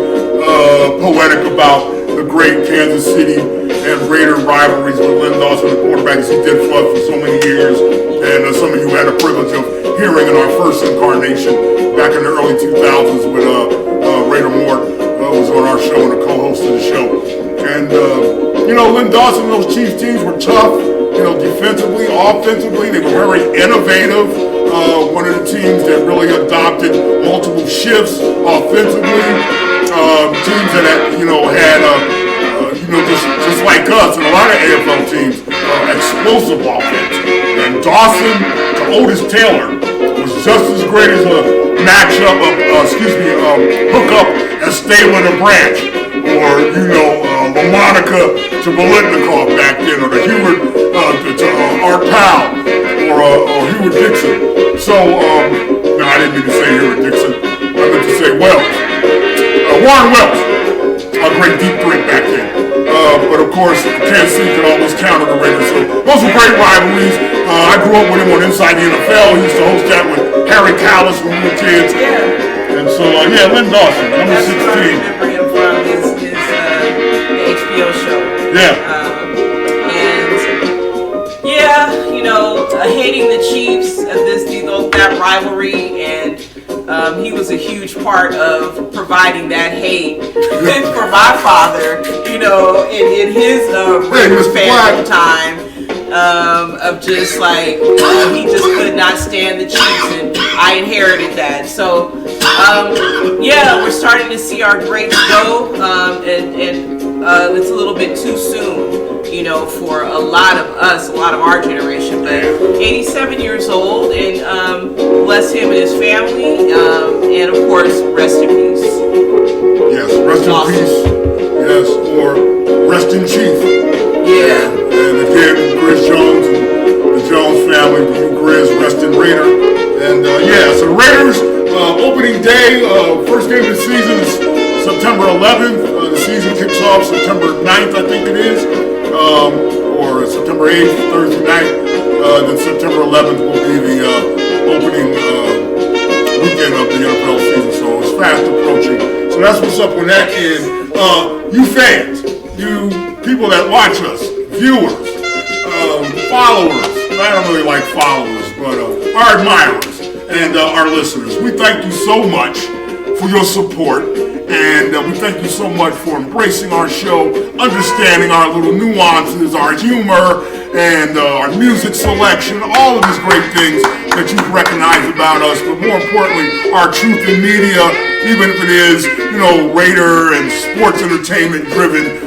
poetic about the great Kansas City and Raider rivalries with Len Dawson, the quarterback, as he did for us for so many years. And some of you had the privilege of hearing in our first incarnation back in the early 2000s with Raider Mort was on our show and a co-host of the show. And, Len Dawson and those Chiefs teams were tough, defensively, offensively. They were very innovative. One of the teams that really adopted multiple shifts offensively. Teams that had, just like us and a lot of AFL teams, explosive offense. And Dawson to Otis Taylor was just as great as a matchup of, hookup as Stalin and Branch, or LaMonica to Bolitnikov back then, or the Heward to Art Powell, or Heward Dixon. So, no, I didn't mean to say Heward Dixon. I meant to say Wells. Warren Wells, a great deep threat back then. But of course, Kansas City could almost counter the Raiders. So those were great rivalries. I grew up with him on Inside the NFL. He used to host that with Harry Callis when we were kids. Yeah. And so, Len Dawson, number 16. I remember him from his the HBO show. Yeah. Hating the Chiefs, that rivalry, and he was a huge part of providing that hate for my father, in his Raiders fandom time, of just like, he just could not stand the Chiefs, and I inherited that. So, we're starting to see our greats go, and it's a little bit too soon, for a lot of us, a lot of our generation, but 87 years old, and bless him and his family, and of course, rest in peace. Yes, rest in peace. Yes, or rest in chief. Yeah. And again, Grizz Jones and the Jones family, the Grizz, rest in Raider. And so the Raiders, opening day, first game of the season is September 11th. The season kicks off September 9th, I think it is. Or September 8th, Thursday night. Then September 11th will be the opening weekend of the NFL season, so it's fast approaching. So that's what's up on that end. You fans, you people that watch us, viewers, followers, I don't really like followers, but our admirers and our listeners. We thank you so much for your support, and we thank you so much for embracing our show, understanding our little nuances, our humor, and our music selection, all of these great things that you recognize about us, but more importantly, our truth in media, even if it is, Raider and sports entertainment driven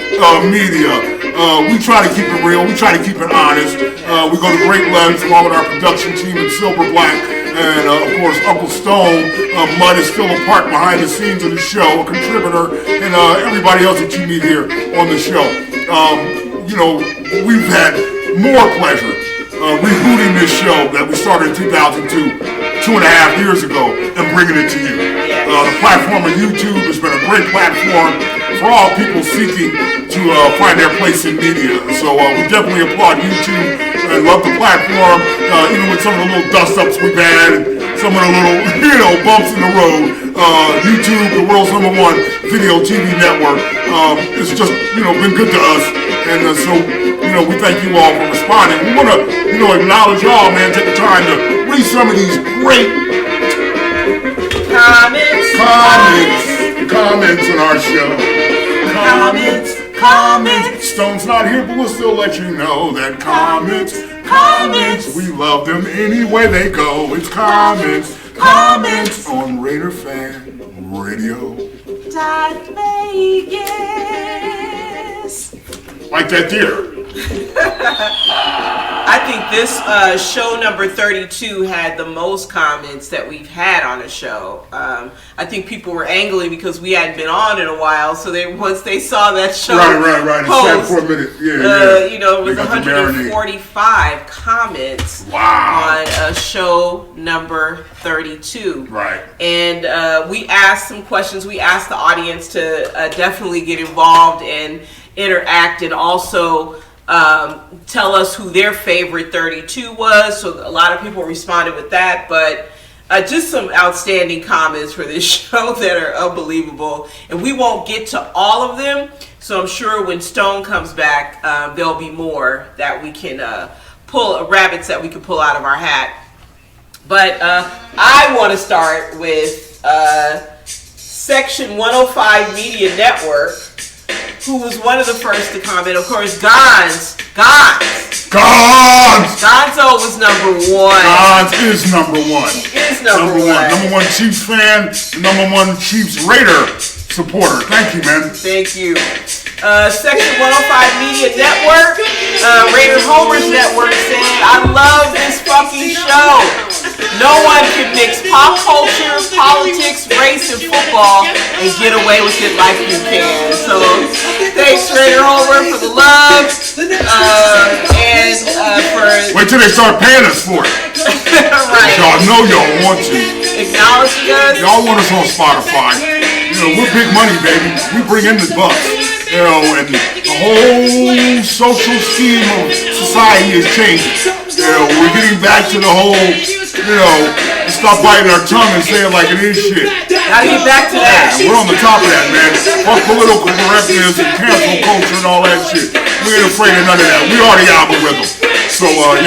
media. We try to keep it real, we try to keep it honest. We go to great lengths along with our production team in Silver Black. And of course, Uncle Stone, Mud is still a part behind the scenes of the show, a contributor, and everybody else that you meet here on the show. We've had more pleasure rebooting this show that we started in 2002, 2.5 years ago, and bringing it to you. The platform of YouTube has been a great platform for all people seeking to find their place in media. So we definitely applaud YouTube and love the platform, even with some of the little dust-ups we've had and some of the little, bumps in the road. YouTube, the world's #1 video TV network, it's just, been good to us. And so, we thank you all for responding. We want to, acknowledge y'all, man, take the time to read some of these great comments on our show. Comments. Stone's not here, but we'll still let you know that comments. We love them anywhere they go. It's comments on RaiderFan Radio.Vegas. Like that deer. I think this show number 32 had the most comments that we've had on a show. I think people were angling because we hadn't been on in a while, so once they saw that show right. post, for a minute. It was 145 comments on show number 32. Right. And we asked some questions. We asked the audience to definitely get involved and interact, and also tell us who their favorite 32 was. So a lot of people responded with that, but just some outstanding comments for this show that are unbelievable. And we won't get to all of them, so I'm sure when Stone comes back, there'll be more that we can rabbits that we can pull out of our hat. But I want to start with Section 105 Media Network, who was one of the first to comment. Of course, Gonzo was number 1. Gonz is number 1. He is number 1. Number 1 Chiefs fan, number 1 Chiefs Raider supporter. Thank you, man. Thank you. Section 105 Media Network, Raider Homer's network said, I love this fucking show. No one can mix pop culture, politics, race, and football and get away with it like you can. So, thanks Raider Homer for the love, and for... Wait till they start paying us for it. Right. Y'all know y'all want to. Acknowledging us. Y'all want us on Spotify. We're big money, baby. We bring in the bucks. And the whole social scheme of society is changing. We're getting back to the whole, stop biting our tongue and say it like it is shit. Gotta get back to that. We're on the top of that, man. Fuck political correctness and cancel culture and all that shit. We ain't afraid of none of that. We are the algorithm. So, we're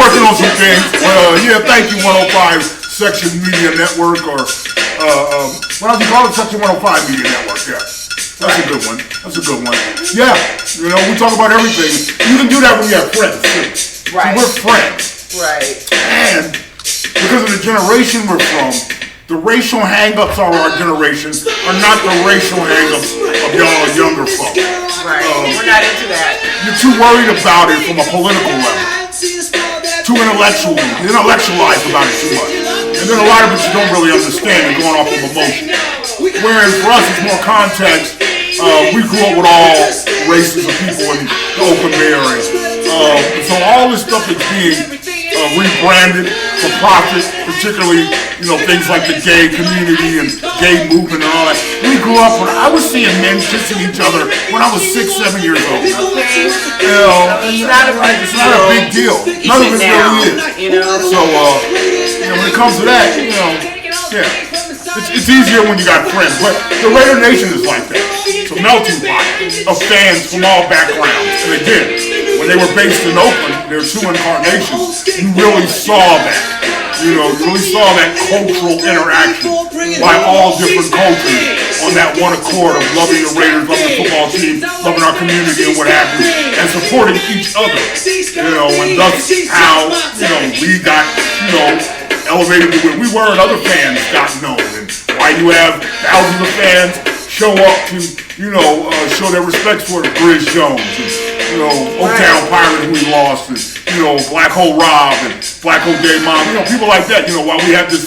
working on some things. Thank you, 105 Section Media Network, or, what do you call it? Section 105 Media Network, yeah. That's a good one. Yeah, we talk about everything. You can do that when you have friends, too. Right. So we're friends. Right. And because of the generation we're from, the racial hang-ups of our generation are not the racial hang-ups of y'all younger folk. Right. We're not into that. You're too worried about it from a political level. Too intellectualized about it too much. And then a lot of it you don't really understand and going off of emotion. Whereas for us it's more context. We grew up with all races of people in the open Bay Area. So all this stuff is being rebranded for profit, particularly, things like the gay community and gay movement and all that. We grew up when I was seeing men kissing each other when I was 6, 7 years old. It's not a big deal. None of it really is. So, when it comes to that, it's easier when you got friends. But the Raider Nation is like that. It's a melting pot of fans from all backgrounds. And again, when they were based in Oakland. There were two incarnations. You really saw that. You really saw that cultural interaction by all different cultures on that one accord of loving the Raiders, loving the football team, loving our community and what have you, and supporting each other. And that's how, we got, elevated to where we were and other fans got known. And why you have thousands of fans show up to, show their respect for the Grizz Jones and, Oaktown Pirate who we lost, and, Black Hole Rob and Black Hole Day Mom, people like that, while we have this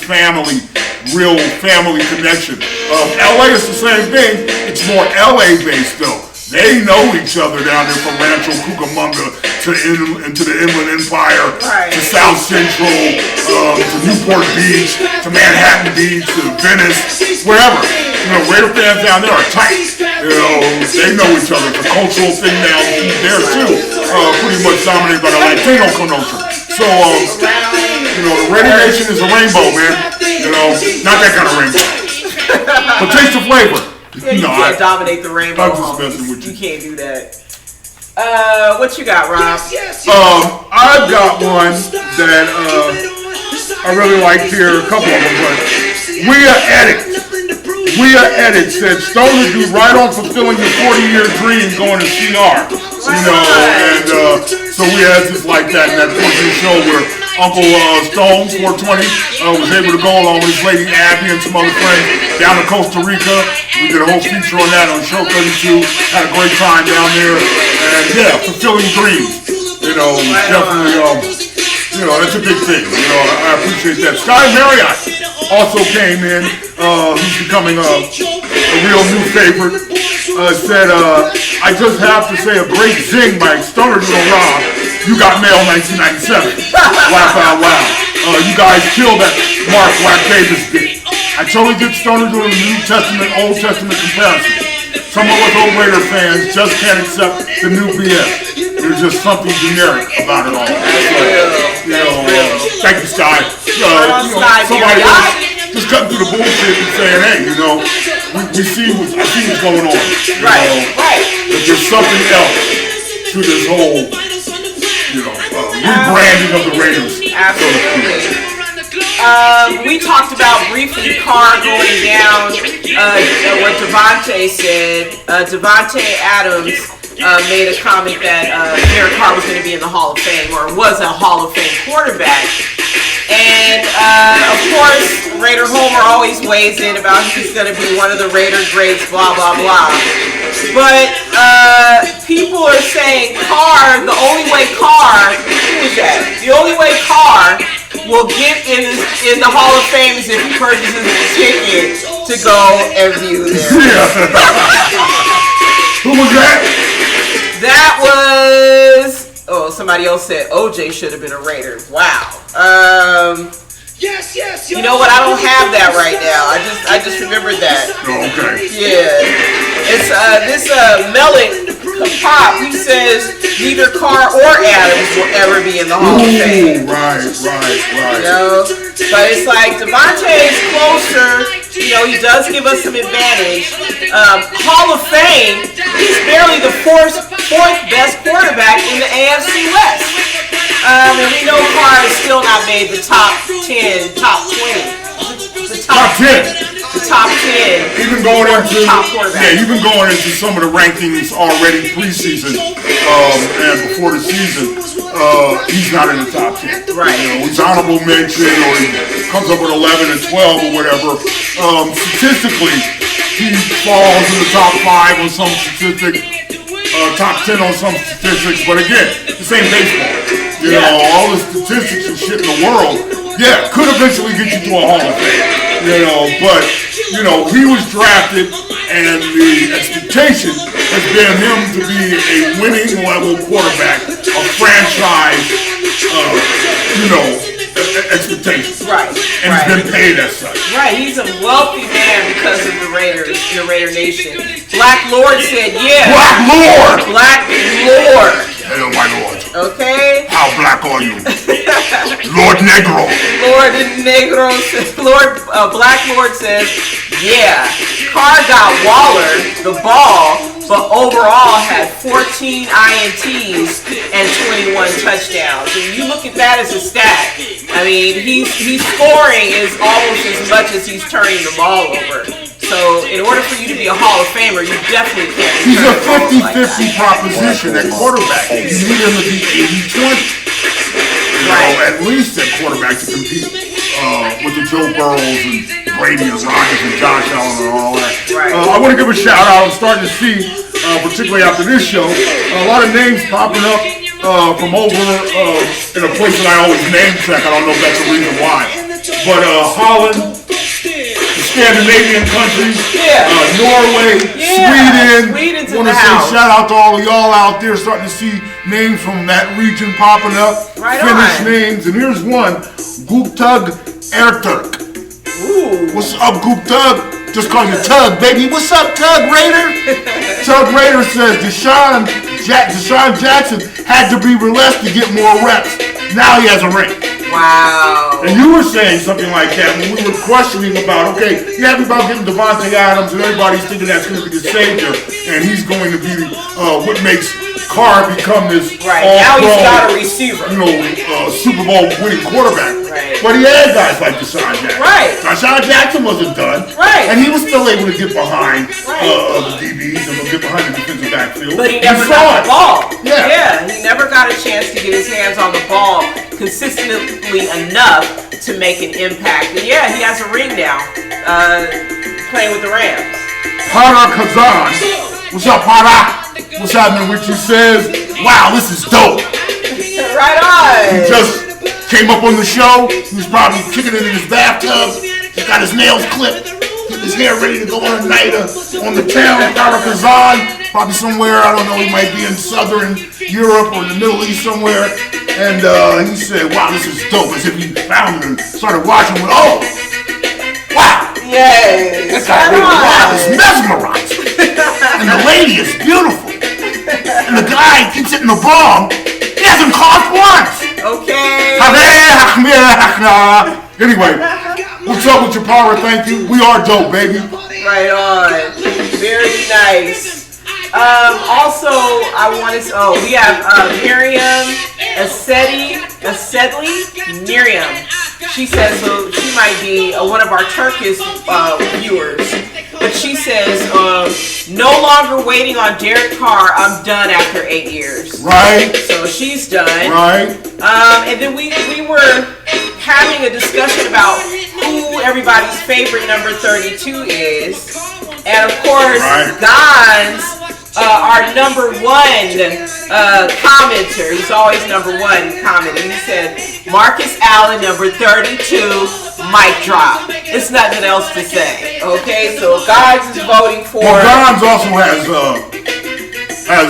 real family connection. LA is the same thing. It's more LA based though. They know each other down there from Rancho Cucamonga to the Inland Empire, to South Central, to Newport Beach, to Manhattan Beach, to Venice, wherever. Raider fans down there are tight. They know each other. It's a cultural thing now there too, pretty much dominated by the Latino connotation. So, the Raider Nation is a rainbow, man. Not that kind of rainbow, but taste the flavor. Yeah, you can't dominate the rainbow. I'm just messing with you. You can't do that. What you got, Rob? I've got one that I really liked here. A couple of them, but We are Edit said Stoner do right on fulfilling your 40-year dream going to CR. So we had just like that in that 14 show where Uncle Stone 420 was able to go along with his lady Abby and some other friends down to Costa Rica. We did a whole feature on that on Show 32. Had a great time down there, and fulfilling dreams. Definitely. That's a big thing. I appreciate that. Sky Marriott also came in. He's becoming a real new favorite. Said, I just have to say a great zing by Stoner Doodle Rob. You got mail 1997. Laugh out loud. You guys killed that Mark Black Davis bit. I totally get Stoner doing a New Testament, Old Testament comparison. Some of us old Raider fans just can't accept the new BS. There's just something generic about it all. Thank you, Sky. Somebody else just cutting through the bullshit and saying, hey, I see what's going on. Right. There's something else to this whole, rebranding of the Raiders. Absolutely. We talked about briefly Carr going down, what Devontae said. Devontae Adams made a comment that Derek Carr was going to be in the Hall of Fame, or was a Hall of Fame quarterback. And, of course, Raider Homer always weighs in about he's going to be one of the Raider greats, blah, blah, blah. But people are saying Carr, the only way Carr will get in the Hall of Fame is if he purchases a ticket to go and view them. Who was that? That was... somebody else said OJ should have been a Raider. Wow. Yes. You know what? I don't have that right now. I just remembered that. Okay. Yeah. It's this Melon Pop. He says neither Carr or Adams will ever be in the Hall of Fame. Right. But it's like Devontae is closer. He does give us some advantage. Hall of Fame. He's barely the fourth best quarterback in the AFC West. And we know Carr has still not made the top 10, top 20. The top 10. The top 10. Even going into top quarterback. Even going into some of the rankings already preseason and before the season, he's not in the top 10. Right. He's honorable mention, or he comes up with 11 and 12 or whatever. Statistically, he falls in the top 5 on some statistics, top 10 on some statistics. But again, the same baseball. All the statistics and shit in the world, could eventually get you to a Hall of Fame. But, he was drafted, and the expectation has been him to be a winning level quarterback, a franchise, expectation. Right. And he's been paid as such. Right, he's a wealthy man because of the Raiders, the Raider Nation. Black Lord said, Black Lord! Black Lord! Hell, my Lord. Okay? How black are you? Lord Negro. Black Lord says, yeah, Carr got Waller the ball, but overall had 14 INTs and 21 touchdowns. And you look at that as a stat. I mean, he's scoring is almost as much as he's turning the ball over. So in order for you to be a Hall of Famer, you definitely can't. He's a 50-50 proposition at quarterback. You need him to be 80-20. Right. At least at quarterback to compete with the Joe Burrows and Brady and Rodgers and Josh Allen and all that. Right. I want to give a shout out. I'm starting to see, particularly after this show, a lot of names popping up from over in a place that I always name check. I don't know if that's the reason why. But Holland, the Scandinavian countries, Norway, Sweden. Sweden's I want to say shout out to all of y'all out there starting to see names from that region popping up. Right Finnish on. names. And here's one, Gutug Erturk. Ooh. What's up, Gutug? Just call you Tug, baby. What's up, Tug Raider? Tug Raider says Deshaun Jackson had to be released to get more reps. Now he has a ring. Wow. And you were saying something like that when we were questioning about, okay, you happy about getting Devontae Adams and everybody's thinking that's going to be the savior and he's going to be what makes Carr become this now he's got a receiver. Super Bowl winning quarterback. Right. But he had guys like Deshaun Jackson. Right. Deshaun Jackson wasn't done. Right. And he was still able to get behind the DBs and get behind the defensive backfield. But he never got the ball. Yeah. He never got a chance to get his hands on the ball consistently enough to make an impact. And yeah, he has a ring now, playing with the Rams. Para Kazan. What's up, Para? What's happening with you? Says, wow, this is dope. Right on. He just came up on the show. He was probably kicking it in his bathtub. He got his nails clipped. Getting his hair ready to go on a night on the town. Para Kazan. Probably somewhere, I don't know, he might be in Southern Europe or in the Middle East somewhere. And he said, wow, this is dope. As if he found it and started watching with, oh, wow. Yes. That guy really wow, is mesmerized. And the lady is beautiful. And the guy keeps hitting the ball. He hasn't coughed once. Okay. Anyway, what's up with your power? Thank you. We are dope, baby. Right on. Very nice. Also, I want to. We have Miriam Acedli. Miriam. She says so. She might be one of our Turkish viewers, but she says no longer waiting on Derek Carr. I'm done after 8 years. Right. So she's done. Right. And then we were having a discussion about who everybody's favorite number 32 is, and of course, Gon's. Our number one commenter, he's always number one commenter. He said, Marcus Allen, number 32, mic drop. It's nothing else to say. Okay, so Gons is voting for. Well, Gons also has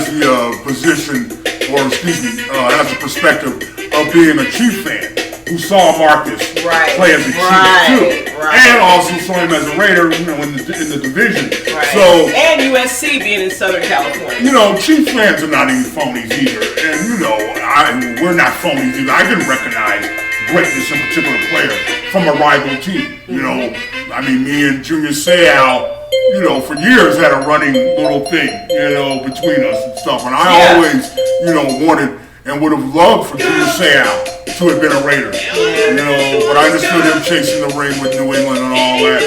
the position, or excuse me, has the perspective of being a Chief fan who saw Marcus play as a Chief too. And also saw him as a Raider, in the division. So and USC being in Southern California. Chiefs fans are not even phonies either. And we're not phonies either. I can recognize greatness in a particular player from a rival team. Me and Junior Seau, for years had a running little thing, between us and stuff. And I always, wanted and would have loved for Junior Seau to have been a Raider, but I understood him chasing the ring with New England and all that.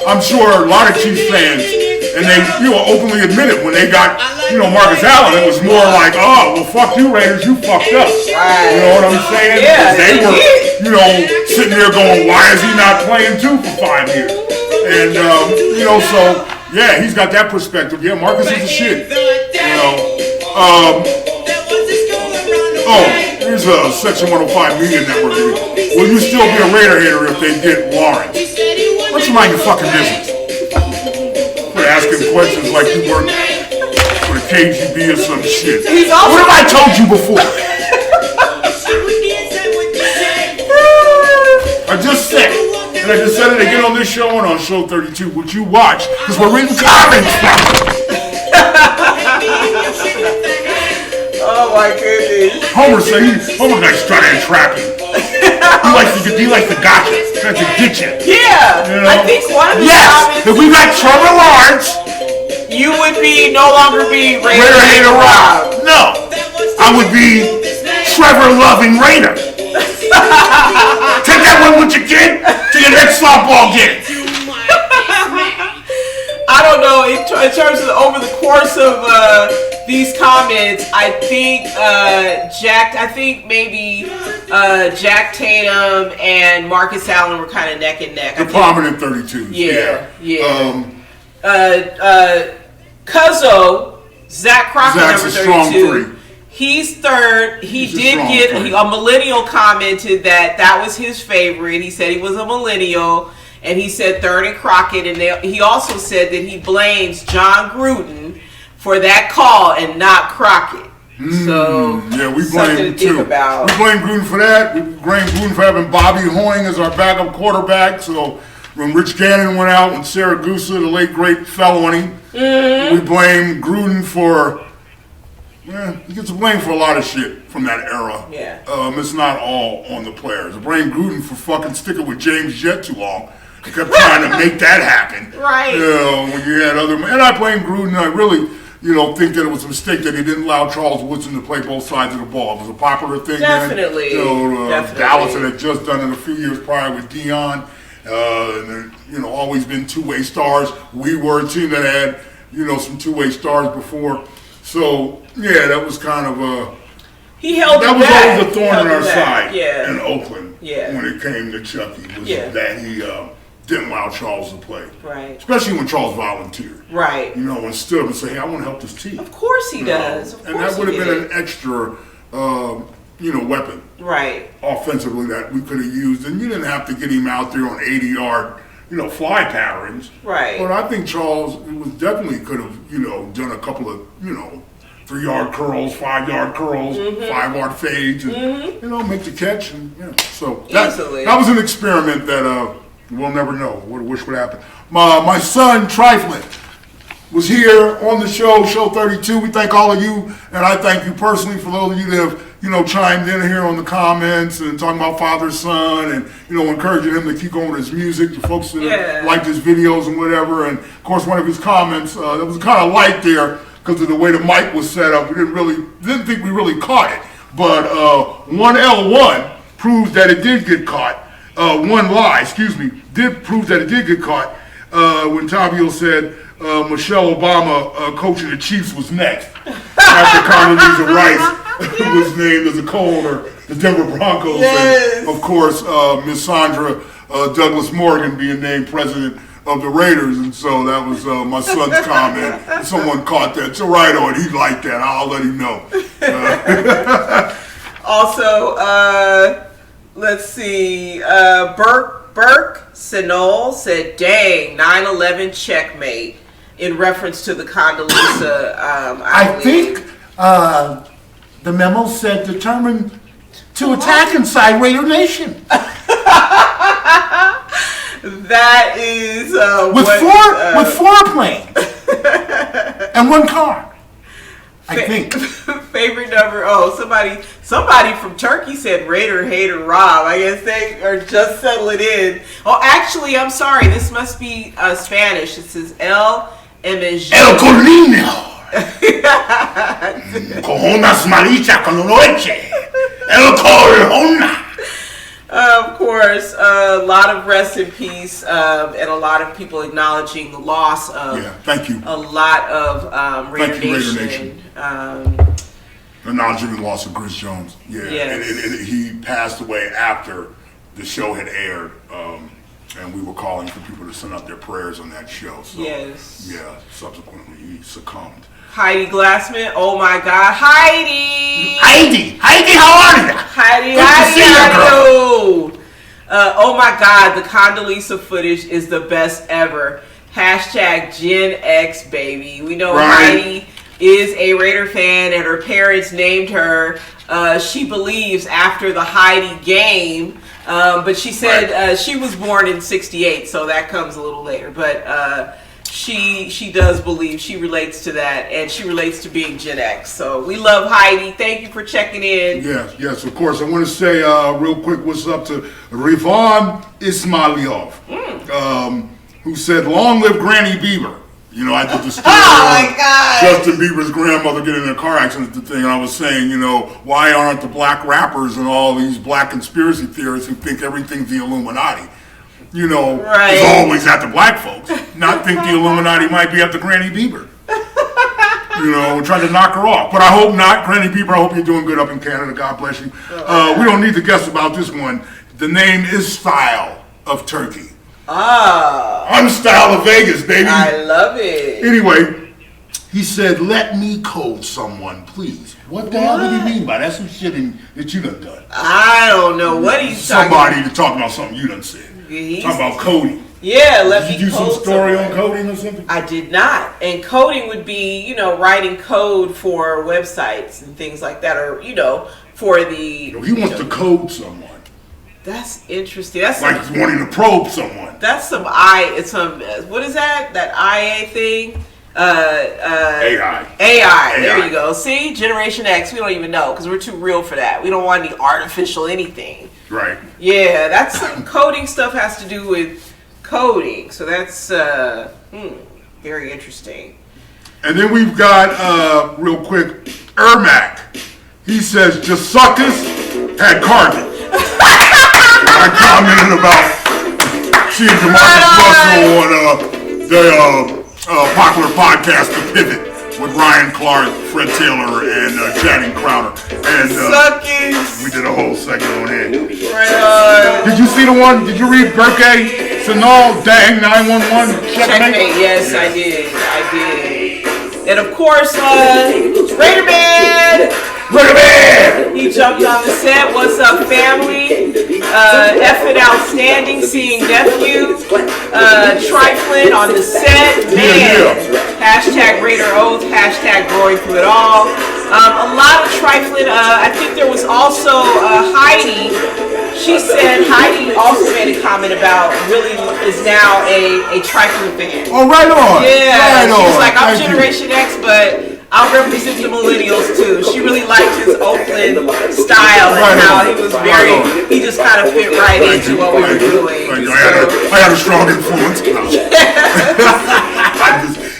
I'm sure a lot of Chiefs fans, and they, openly admit it, when they got, Marcus Allen, it was more like, oh, well, fuck you, Raiders, you fucked up. You know what I'm saying? Yeah, they were, sitting there going, why is he not playing too for 5 years? And, he's got that perspective. Yeah, Marcus is the shit. Here's a Section 105 Media Network. Will you still be a Raider hater if they get Lawrence? Why don't you mind your fucking business? Quit asking questions like you work for the KGB or some shit. What have I told you before? I just said it. And I just said it again on this show and on Show 32, which you watch, because we're reading comments from it. Oh my goodness. Homer likes trying to entrap you. He likes to gotcha. Tries to get you. Yeah. You know? I think one of the Yes. If we got Trevor Lawrence, you would no longer be Raider Hater Rob. No, I would be Trevor Loving Raider. Take that one with you, kid, to your next softball game. I don't know. In terms of over the course of these comments, I think maybe Jack Tatum and Marcus Allen were kind of neck and neck. The prominent 32s. Yeah. Cuzzo, Zach Crockett, number 32. He's third. A millennial commented that was his favorite. He said he was a millennial. And he said third and Crockett. And he also said that he blames Jon Gruden for that call and not Crockett. So, yeah, we blame him too. We blame Gruden for that. We blame Gruden for having Bobby Hoying as our backup quarterback. So, when Rich Gannon went out and Saragusa, the late great, fell on him, we blame Gruden for... Yeah, he gets blamed for a lot of shit from that era. Yeah. It's not all on the players. I blame Gruden for fucking sticking with James Jett too long. He kept trying to make that happen. Right. When you had other... And I blame Gruden. I really, think that it was a mistake that he didn't allow Charles Woodson to play both sides of the ball. It was a popular thing Definitely. then. Definitely. Dallas had just done it a few years prior with Dion. And there, always been two-way stars. We were a team that had, some two-way stars before. So, yeah, that was kind of a... He held that it was back. always a thorn in our side in Oakland when it came to Chucky. Was that he didn't allow Charles to play. Right. Especially when Charles volunteered. Right. When stood up and say, hey, I want to help this team. Of course he does. And that would have been an extra, weapon. Right. Offensively that we could have used. And you didn't have to get him out there on 80-yard, fly patterns. Right. But I think Charles definitely could have, done a couple of, 3-yard curls, 5-yard curls, 5-yard fades, and make the catch, and so that was an experiment that we'll never know. What I wish would happen. My son Trifling was here on the show 32. We thank all of you, and I thank you personally for those of you that have chimed in here on the comments and talking about father son, and encouraging him to keep going with his music. The folks that liked his videos and whatever, and of course one of his comments that was kind of light there. Because of the way the mic was set up, we didn't think we really caught it. But 1L1 proves that it did get caught. One lie, did prove that it did get caught when Tabio said Michelle Obama coaching the Chiefs was next. After Condoleezza Rice was named as a co-owner, the Denver Broncos. Yes. And of course, Miss Sandra Douglas Morgan being named president of the Raiders, and so that was my son's comment. Someone caught that. It's a right on. He liked that. I'll let him know. Also, let's see. Burke Sinol said, "Dang, 9/11 checkmate," in reference to the Condoleezza. I think the memo said determined to attack inside Raider Nation. That is with four planes and one car. I think. Favorite number. Oh, somebody from Turkey said Raider Hater Rob. I guess they are just settling in. Oh, actually, I'm sorry. This must be Spanish. It says El MSG. El Colino. Cojones maricha con noche. El Colona. Of course, a lot of rest in peace, and a lot of people acknowledging the loss of thank you. A lot of Raider Nation. Acknowledging the loss of Chris Jones. And he passed away after the show had aired, and we were calling for people to send out their prayers on that show. So, subsequently he succumbed. Heidi Glassman, oh my God, Heidi, how are you? Heidi, oh my God, the Condoleezza footage is the best ever. Hashtag Gen X, baby. We know Heidi is a Raider fan, and her parents named her. She believes after the Heidi game, but she said she was born in '68, so that comes a little later. But she does believe, she relates to that, and she relates to being Gen X. So we love Heidi. Thank you for checking in. Yes, of course. I want to say real quick what's up to Rivan Ismailov, who said, "Long live Granny Bieber." You know, I did the story my God. Justin Bieber's grandmother getting in a car accident, the thing, and I was saying, you know, why aren't the black rappers and all these black conspiracy theorists who think everything's the Illuminati? You know, is always at the black folks, not think the Illuminati might be at the Granny Bieber. You know, trying to knock her off. But I hope not. Granny Bieber, I hope you're doing good up in Canada. God bless you. We don't need to guess about this one. The name is Style of Turkey. I'm Style of Vegas, baby. I love it. Anyway, he said, "Let me code someone, please." What the hell did he mean by that? That's some shit that you done done. I don't know what he's talking about. Somebody to talk about something you done said. Talking about coding. Yeah, let me Did you do some story on coding or something? I did not. And coding would be, you know, writing code for websites and things like that, or, you know, for the... He wants to code someone. That's interesting. That's like he's wanting to probe someone. That's what is that? That IA thing? AI. There you go. See? Generation X, we don't even know because we're too real for that. We don't want any artificial anything. Right. Yeah, that's coding stuff has to do with coding. So that's very interesting. And then we've got, real quick, Ermac. He says, "Just suckers had Carter." I commented about seeing DeMarcus Russell on the popular podcast, The Pivot, with Ryan Clark, Fred Taylor, and Channing Crowder. And we did a whole segment on it. Did you see the one? Did you read Berkay Sinal, Dang 911? Checkmate. Yes, I did. And of course, RaiderFan. He jumped on the set. What's up, family? Effing outstanding seeing nephew. Trifling on the set. Man. Hashtag Raider Oath. Hashtag Roaring Through It All. A lot of trifling. I think there was also Heidi. She said Heidi also made a comment about really is now a trifling fan. Oh, right on. Yeah. Right She was like, I'm Thank Generation X, but I'll represent the millennials too. She really liked his Oakland style and how he was he just kind of fit right into what we were doing. I had a strong influence.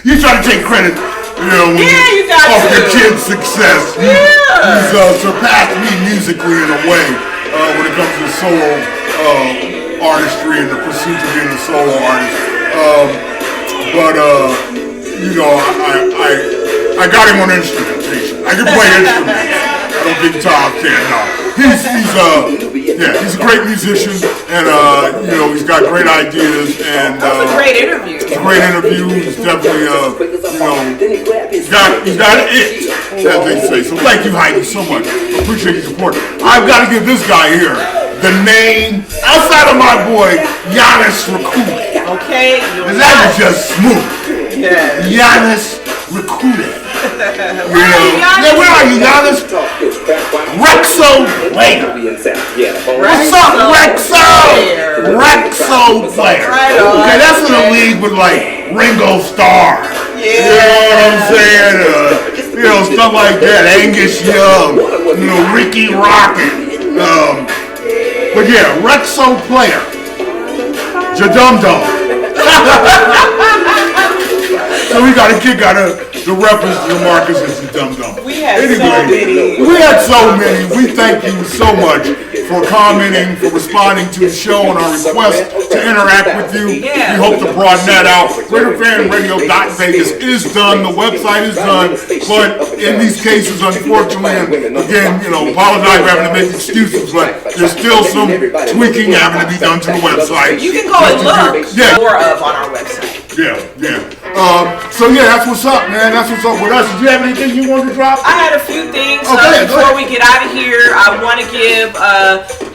You try to take credit, you know, off your kid's success. He's surpassed me musically in a way when it comes to solo artistry and the pursuit of being a solo artist. You know, I got him on instrumentation. I can play instruments. I don't think Tom can. No, he's a great musician, and you know, he's got great ideas. And that was a great interview. It's a great interview. He's definitely, you know, he's got it, as they say. So thank you, Heidi, so much. Appreciate your support. I've got to give this guy here the name outside of my boy Giannis Rakuden. Okay, and that was just smooth. Yeah. Giannis Rakuden. Where are you, Giannis? Rexo player. What's up, Rexo? Rexo player. Okay, that's in the league with like Ringo Starr. You know what I'm saying? You know, stuff like that. Angus Young. You know, Ricky Rocket. But yeah, Rexo player. Jadum-dum. So we got a kick out of the reference to Marcus and Jadum-dum. We had so many. We thank you so much for commenting, for responding to the show and our request to interact with you. We hope to broaden that out. RaiderFanRadio.Vegas is done. The website is done. But in these cases, unfortunately, and again, you know, apologize for having to make excuses, but there's still some tweaking having to be done to the website. You can go and look more of on our website. So that's what's up, man. That's what's up with us. Did you have anything you wanted to drop? I had a few things. Okay, before we get out of here, I want to give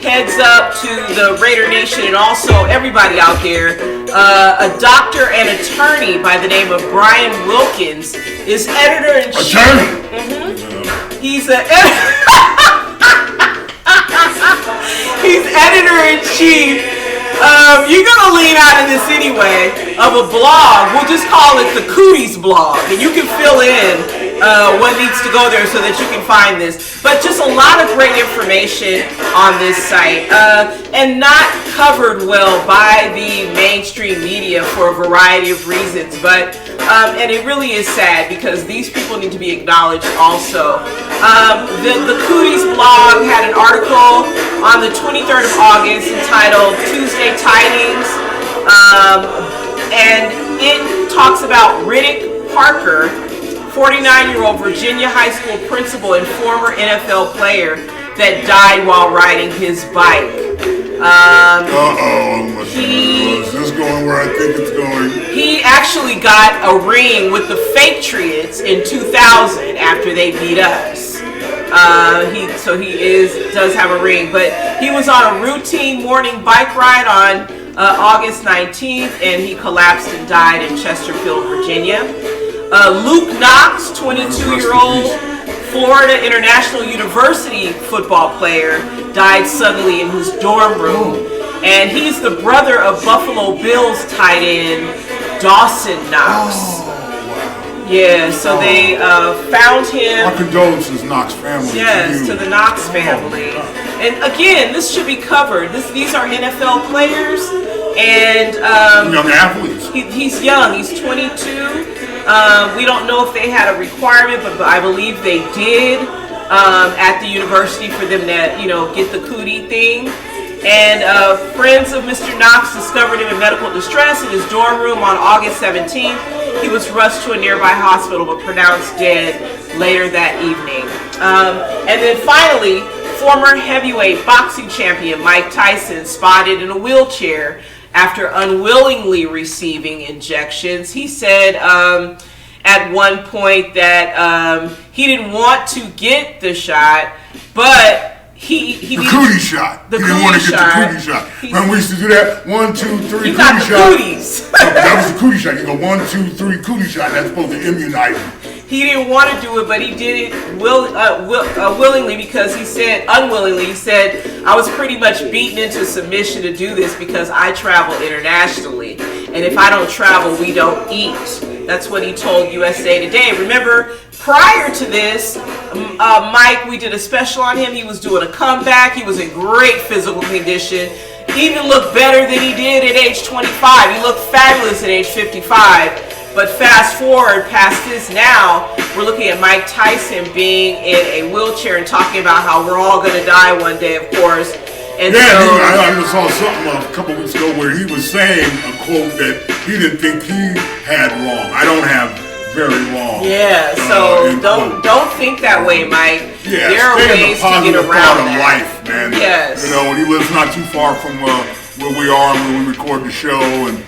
heads up to the Raider Nation and also everybody out there. A doctor and attorney by the name of Brian Wilkins is editor-in-chief. He's he's editor-in-chief You're gonna lean out of this anyway, of a blog. We'll just call it the Cooties blog, and you can fill in what needs to go there so that you can find this. But just a lot of great information on this site, and not covered well by the mainstream media for a variety of reasons. But and it really is sad because these people need to be acknowledged also. The Cooties blog had an article on the 23rd of August entitled Tuesday Tidings, and it talks about Riddick Parker, 49-year-old Virginia high school principal and former NFL player that died while riding his bike. Is this going where I think it's going? He actually got a ring with the fake Patriots in 2000 after they beat us. He does have a ring, but he was on a routine morning bike ride on August 19th, and he collapsed and died in Chesterfield, Virginia. Luke Knox, 22-year-old Florida International University football player, died suddenly in his dorm room. And he's the brother of Buffalo Bills tight end Dawson Knox. Yeah, so they found him. Our condolences, Knox family. Yes, to the Knox family. And again, this should be covered. These are NFL players, and young athletes. He's young. He's 22. We don't know if they had a requirement, but I believe they did at the university for them to, get the cootie thing. And friends of Mr. Knox discovered him in medical distress in his dorm room on August 17th. He was rushed to a nearby hospital but pronounced dead later that evening. And then finally, former heavyweight boxing champion Mike Tyson spotted in a wheelchair after unwillingly receiving injections. He said at one point that he didn't want to get the shot, but the cootie shot. He didn't want to get the cootie shot. Remember we used to do that? 1, 2, 3 cootie shot. Cooties. That was the cootie shot. You go 1, 2, 3 cootie shot. That's supposed to immunize him. He didn't want to do it, but he did it willingly because he said, unwillingly, he said, I was pretty much beaten into submission to do this because I travel internationally. And if I don't travel, we don't eat. That's what he told USA Today. Remember, prior to this, Mike, we did a special on him. He was doing a comeback. He was in great physical condition. He even looked better than he did at age 25. He looked fabulous at age 55. But fast forward past this now, we're looking at Mike Tyson being in a wheelchair and talking about how we're all going to die one day, of course. And I just saw something a couple weeks ago where he was saying a quote that he didn't think he had long. I don't have very long. Yeah, so don't think that way, Mike. Yeah, there are ways to get around that. Life, man. Yes. And he lives not too far from where we are when we record the show, and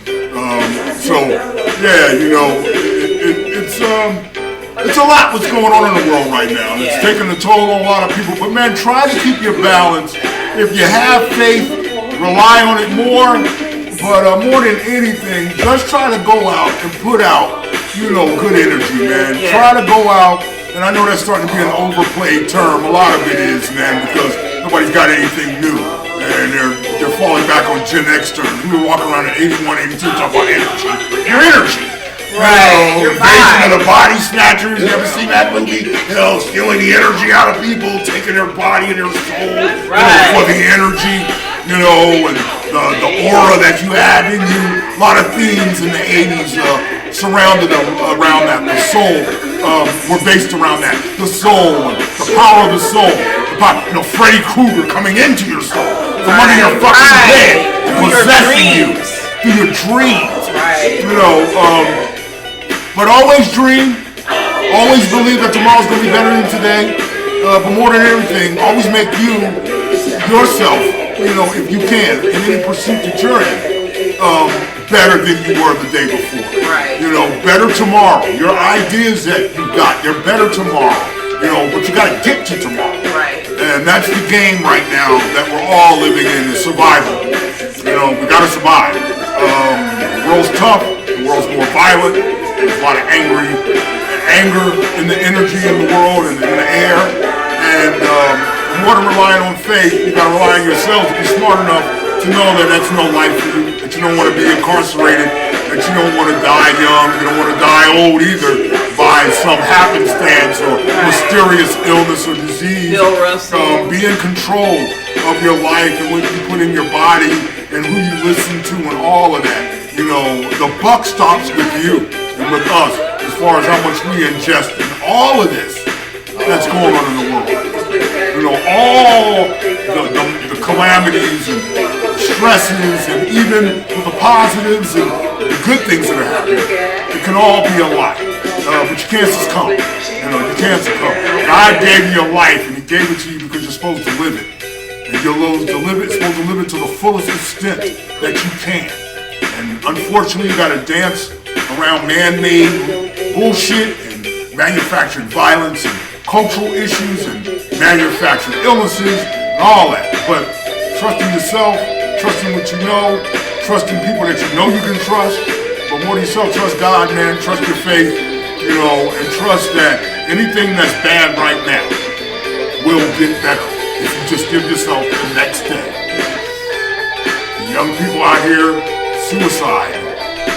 it's a lot what's going on in the world right now. Yeah. It's taking a toll on a lot of people, but man, try to keep your balance. If you have faith, rely on it more, but more than anything, just try to go out and put out, good energy, man. Yeah. Try to go out, and I know that's starting to be an overplayed term. A lot of it is, man, because nobody's got anything new. And they're falling back on Gen X terms. We were walking around in 81, 82 talking about energy. Your energy. Right. Your Invasion of the Body Snatchers. You ever seen that movie? Stealing the energy out of people, taking their body and their soul. Right. For the energy, and the aura that you have in you. A lot of themes in the 80s surrounded around that. The soul were based around that. The soul, the power of the soul. Freddy Krueger coming into your soul from under your fucking bed, possessing you through your dreams. Right. But always dream. Always believe that tomorrow's gonna be better than today. But more than everything, always make yourself, if you can, in any pursuit that you're in, better than you were the day before. Right. Better tomorrow. Your ideas that you got, they're better tomorrow. But you gotta get to tomorrow. Right. And that's the game right now that we're all living in, is survival. We gotta survive. The world's tough, the world's more violent, there's a lot of anger in the energy in the world and in the air. And more than relying on faith, you gotta rely on yourself to be smart enough to know that that's no life for you, that you don't want to be incarcerated, that you don't want to die young, you don't want to die old either by some happenstance or mysterious illness or disease. Bill Russell. Be in control of your life and what you put in your body and who you listen to and all of that. You know, the buck stops with you and with us as far as how much we ingest in all of this that's going on in the world. You know, all the calamities and stresses and even the positives and the good things that are happening, it can all be a lie. But you can't succumb. You know, you can't succumb. God gave you your life and He gave it to you because you're supposed to live it. And you're supposed to live it to the fullest extent that you can. And unfortunately, you gotta dance around man-made bullshit and manufactured violence and cultural issues and manufactured illnesses and all that. But trusting yourself, trusting what you know, trusting people that you know you can trust, but more than yourself, trust God, man, trust your faith, you know, and trust that anything that's bad right now will get better if you just give yourself the next day. The young people out here, suicide,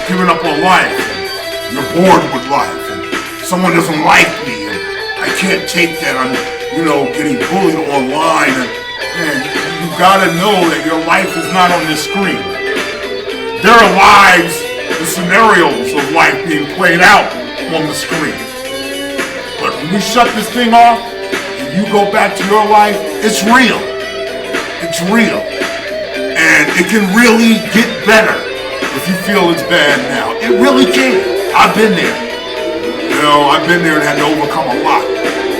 giving up on life, and you're bored with life, and someone doesn't like me, and I can't take that, I'm, you know, getting bullied online, and man, you gotta know that your life is not on this screen. There are lives, the scenarios of life being played out on the screen. But when you shut this thing off, and you go back to your life, it's real. It's real. And it can really get better if you feel it's bad now. It really can. I've been there. You know, I've been there and had to overcome a lot.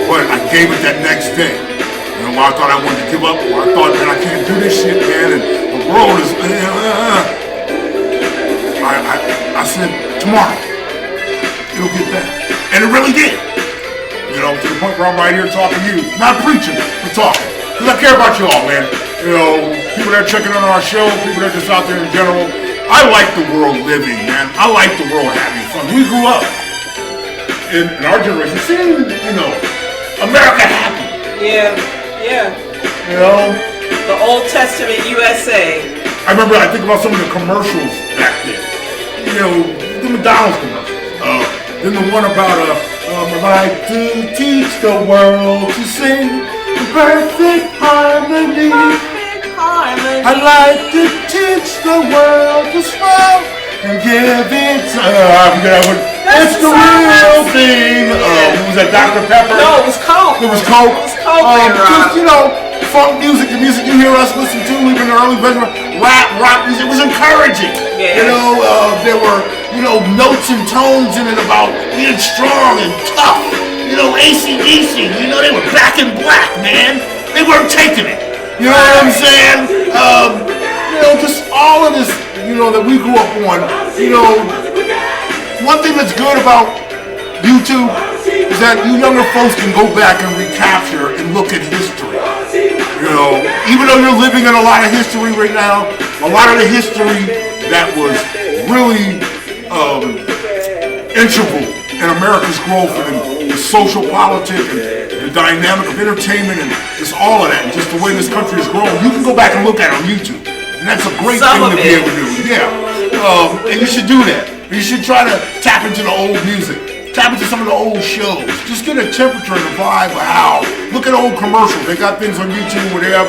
But I gave it that next day. You know, I thought I wanted to give up, or I thought, man, I can't do this shit, man, and the world is, I said, tomorrow, it'll get better. And it really did. You know, to the point where I'm right here talking to you. Not preaching, but talking. Because I care about you all, man. You know, people that are checking on our show, people that are just out there in general. I like the world living, man. I like the world having fun. We grew up in our generation seeing, you know, America happy. Yeah. You know? The Old Testament USA. I remember, I think about some of the commercials back then. You know, the McDonald's commercials. Then the one about, I like to teach the world to sing perfect harmony. I like to teach the world to smile and give it, I forget what, it's the real thing. Was that Dr. Pepper? No, it was Coke. It was Coke. Just, you know, funk music, the music you hear us listen to, even the early version, rock music, it was encouraging. Yeah. You know, there were, you know, notes and tones in it about being strong and tough. You know, AC/DC, you know, they were back in black, man. They weren't taking it. You know what I'm saying? You know, just all of this, you know, that we grew up on. You know, one thing that's good about YouTube is that you younger folks can go back and recapture and look at history. You know, even though you're living in a lot of history right now, a lot of the history that was really integral in America's growth and the social politic and the dynamic of entertainment and just all of that, and just the way this country has grown, you can go back and look at it on YouTube. And that's a great thing to be able to do. Yeah. And you should do that. You should try to tap into the old music. Tap into some of the old shows. Just get a temperature and a vibe of how. Look at old commercials. They got things on YouTube where they have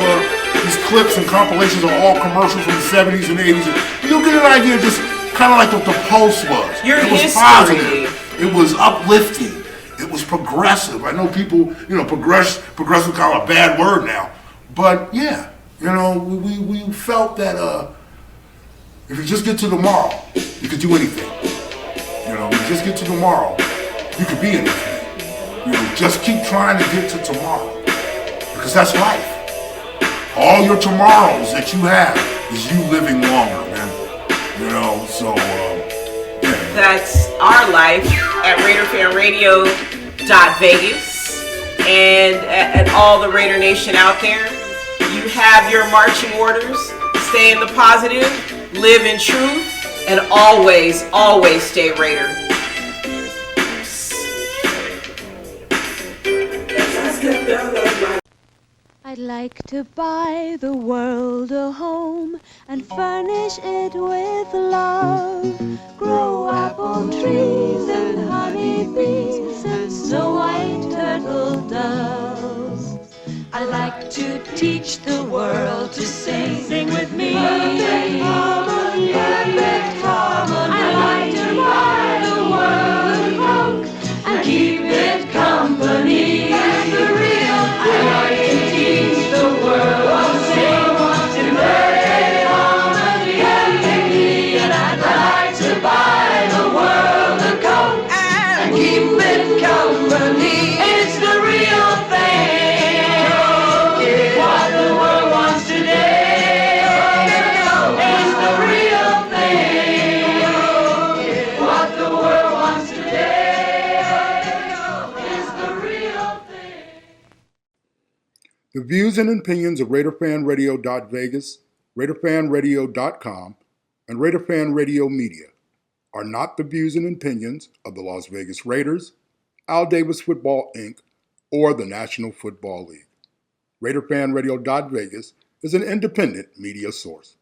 these clips and compilations of all commercials from the 70s and 80s. And you'll get an idea of just kind of like what the pulse was. It was positive. It was uplifting. It was progressive. I know people, you know, progressive kind of a bad word now. But yeah, you know, we felt that if you just get to tomorrow, you could do anything. You know, you just get to tomorrow, you could be anything. You know, just keep trying to get to tomorrow. Because that's life. All your tomorrows that you have is you living longer, man. You know, so, yeah. That's our life at RaiderFanRadio.Vegas and all the Raider Nation out there. You have your marching orders. Stay in the positive, live in truth, and always, always stay Raider. I'd like to buy the world a home and furnish it with love. Grow apple trees and honey bees and snow white turtle doves. I like to teach the world to sing. Sing with me. Perfect harmony. Perfect harmony. I like to buy the world a coat and keep it company. That's the real thing. I like to teach the world to sing. In perfect harmony. Perfectly. And I'd like to buy the world a coat and keep it company. It's the real thing. What the world wants today is the real thing. What the world wants today is the real thing. The views and opinions of RaiderFanRadio.Vegas, RaiderFanRadio.com, and RaiderFan Radio Media are not the views and opinions of the Las Vegas Raiders, Al Davis Football, Inc., or the National Football League. RaiderFanRadio.Vegas is an independent media source.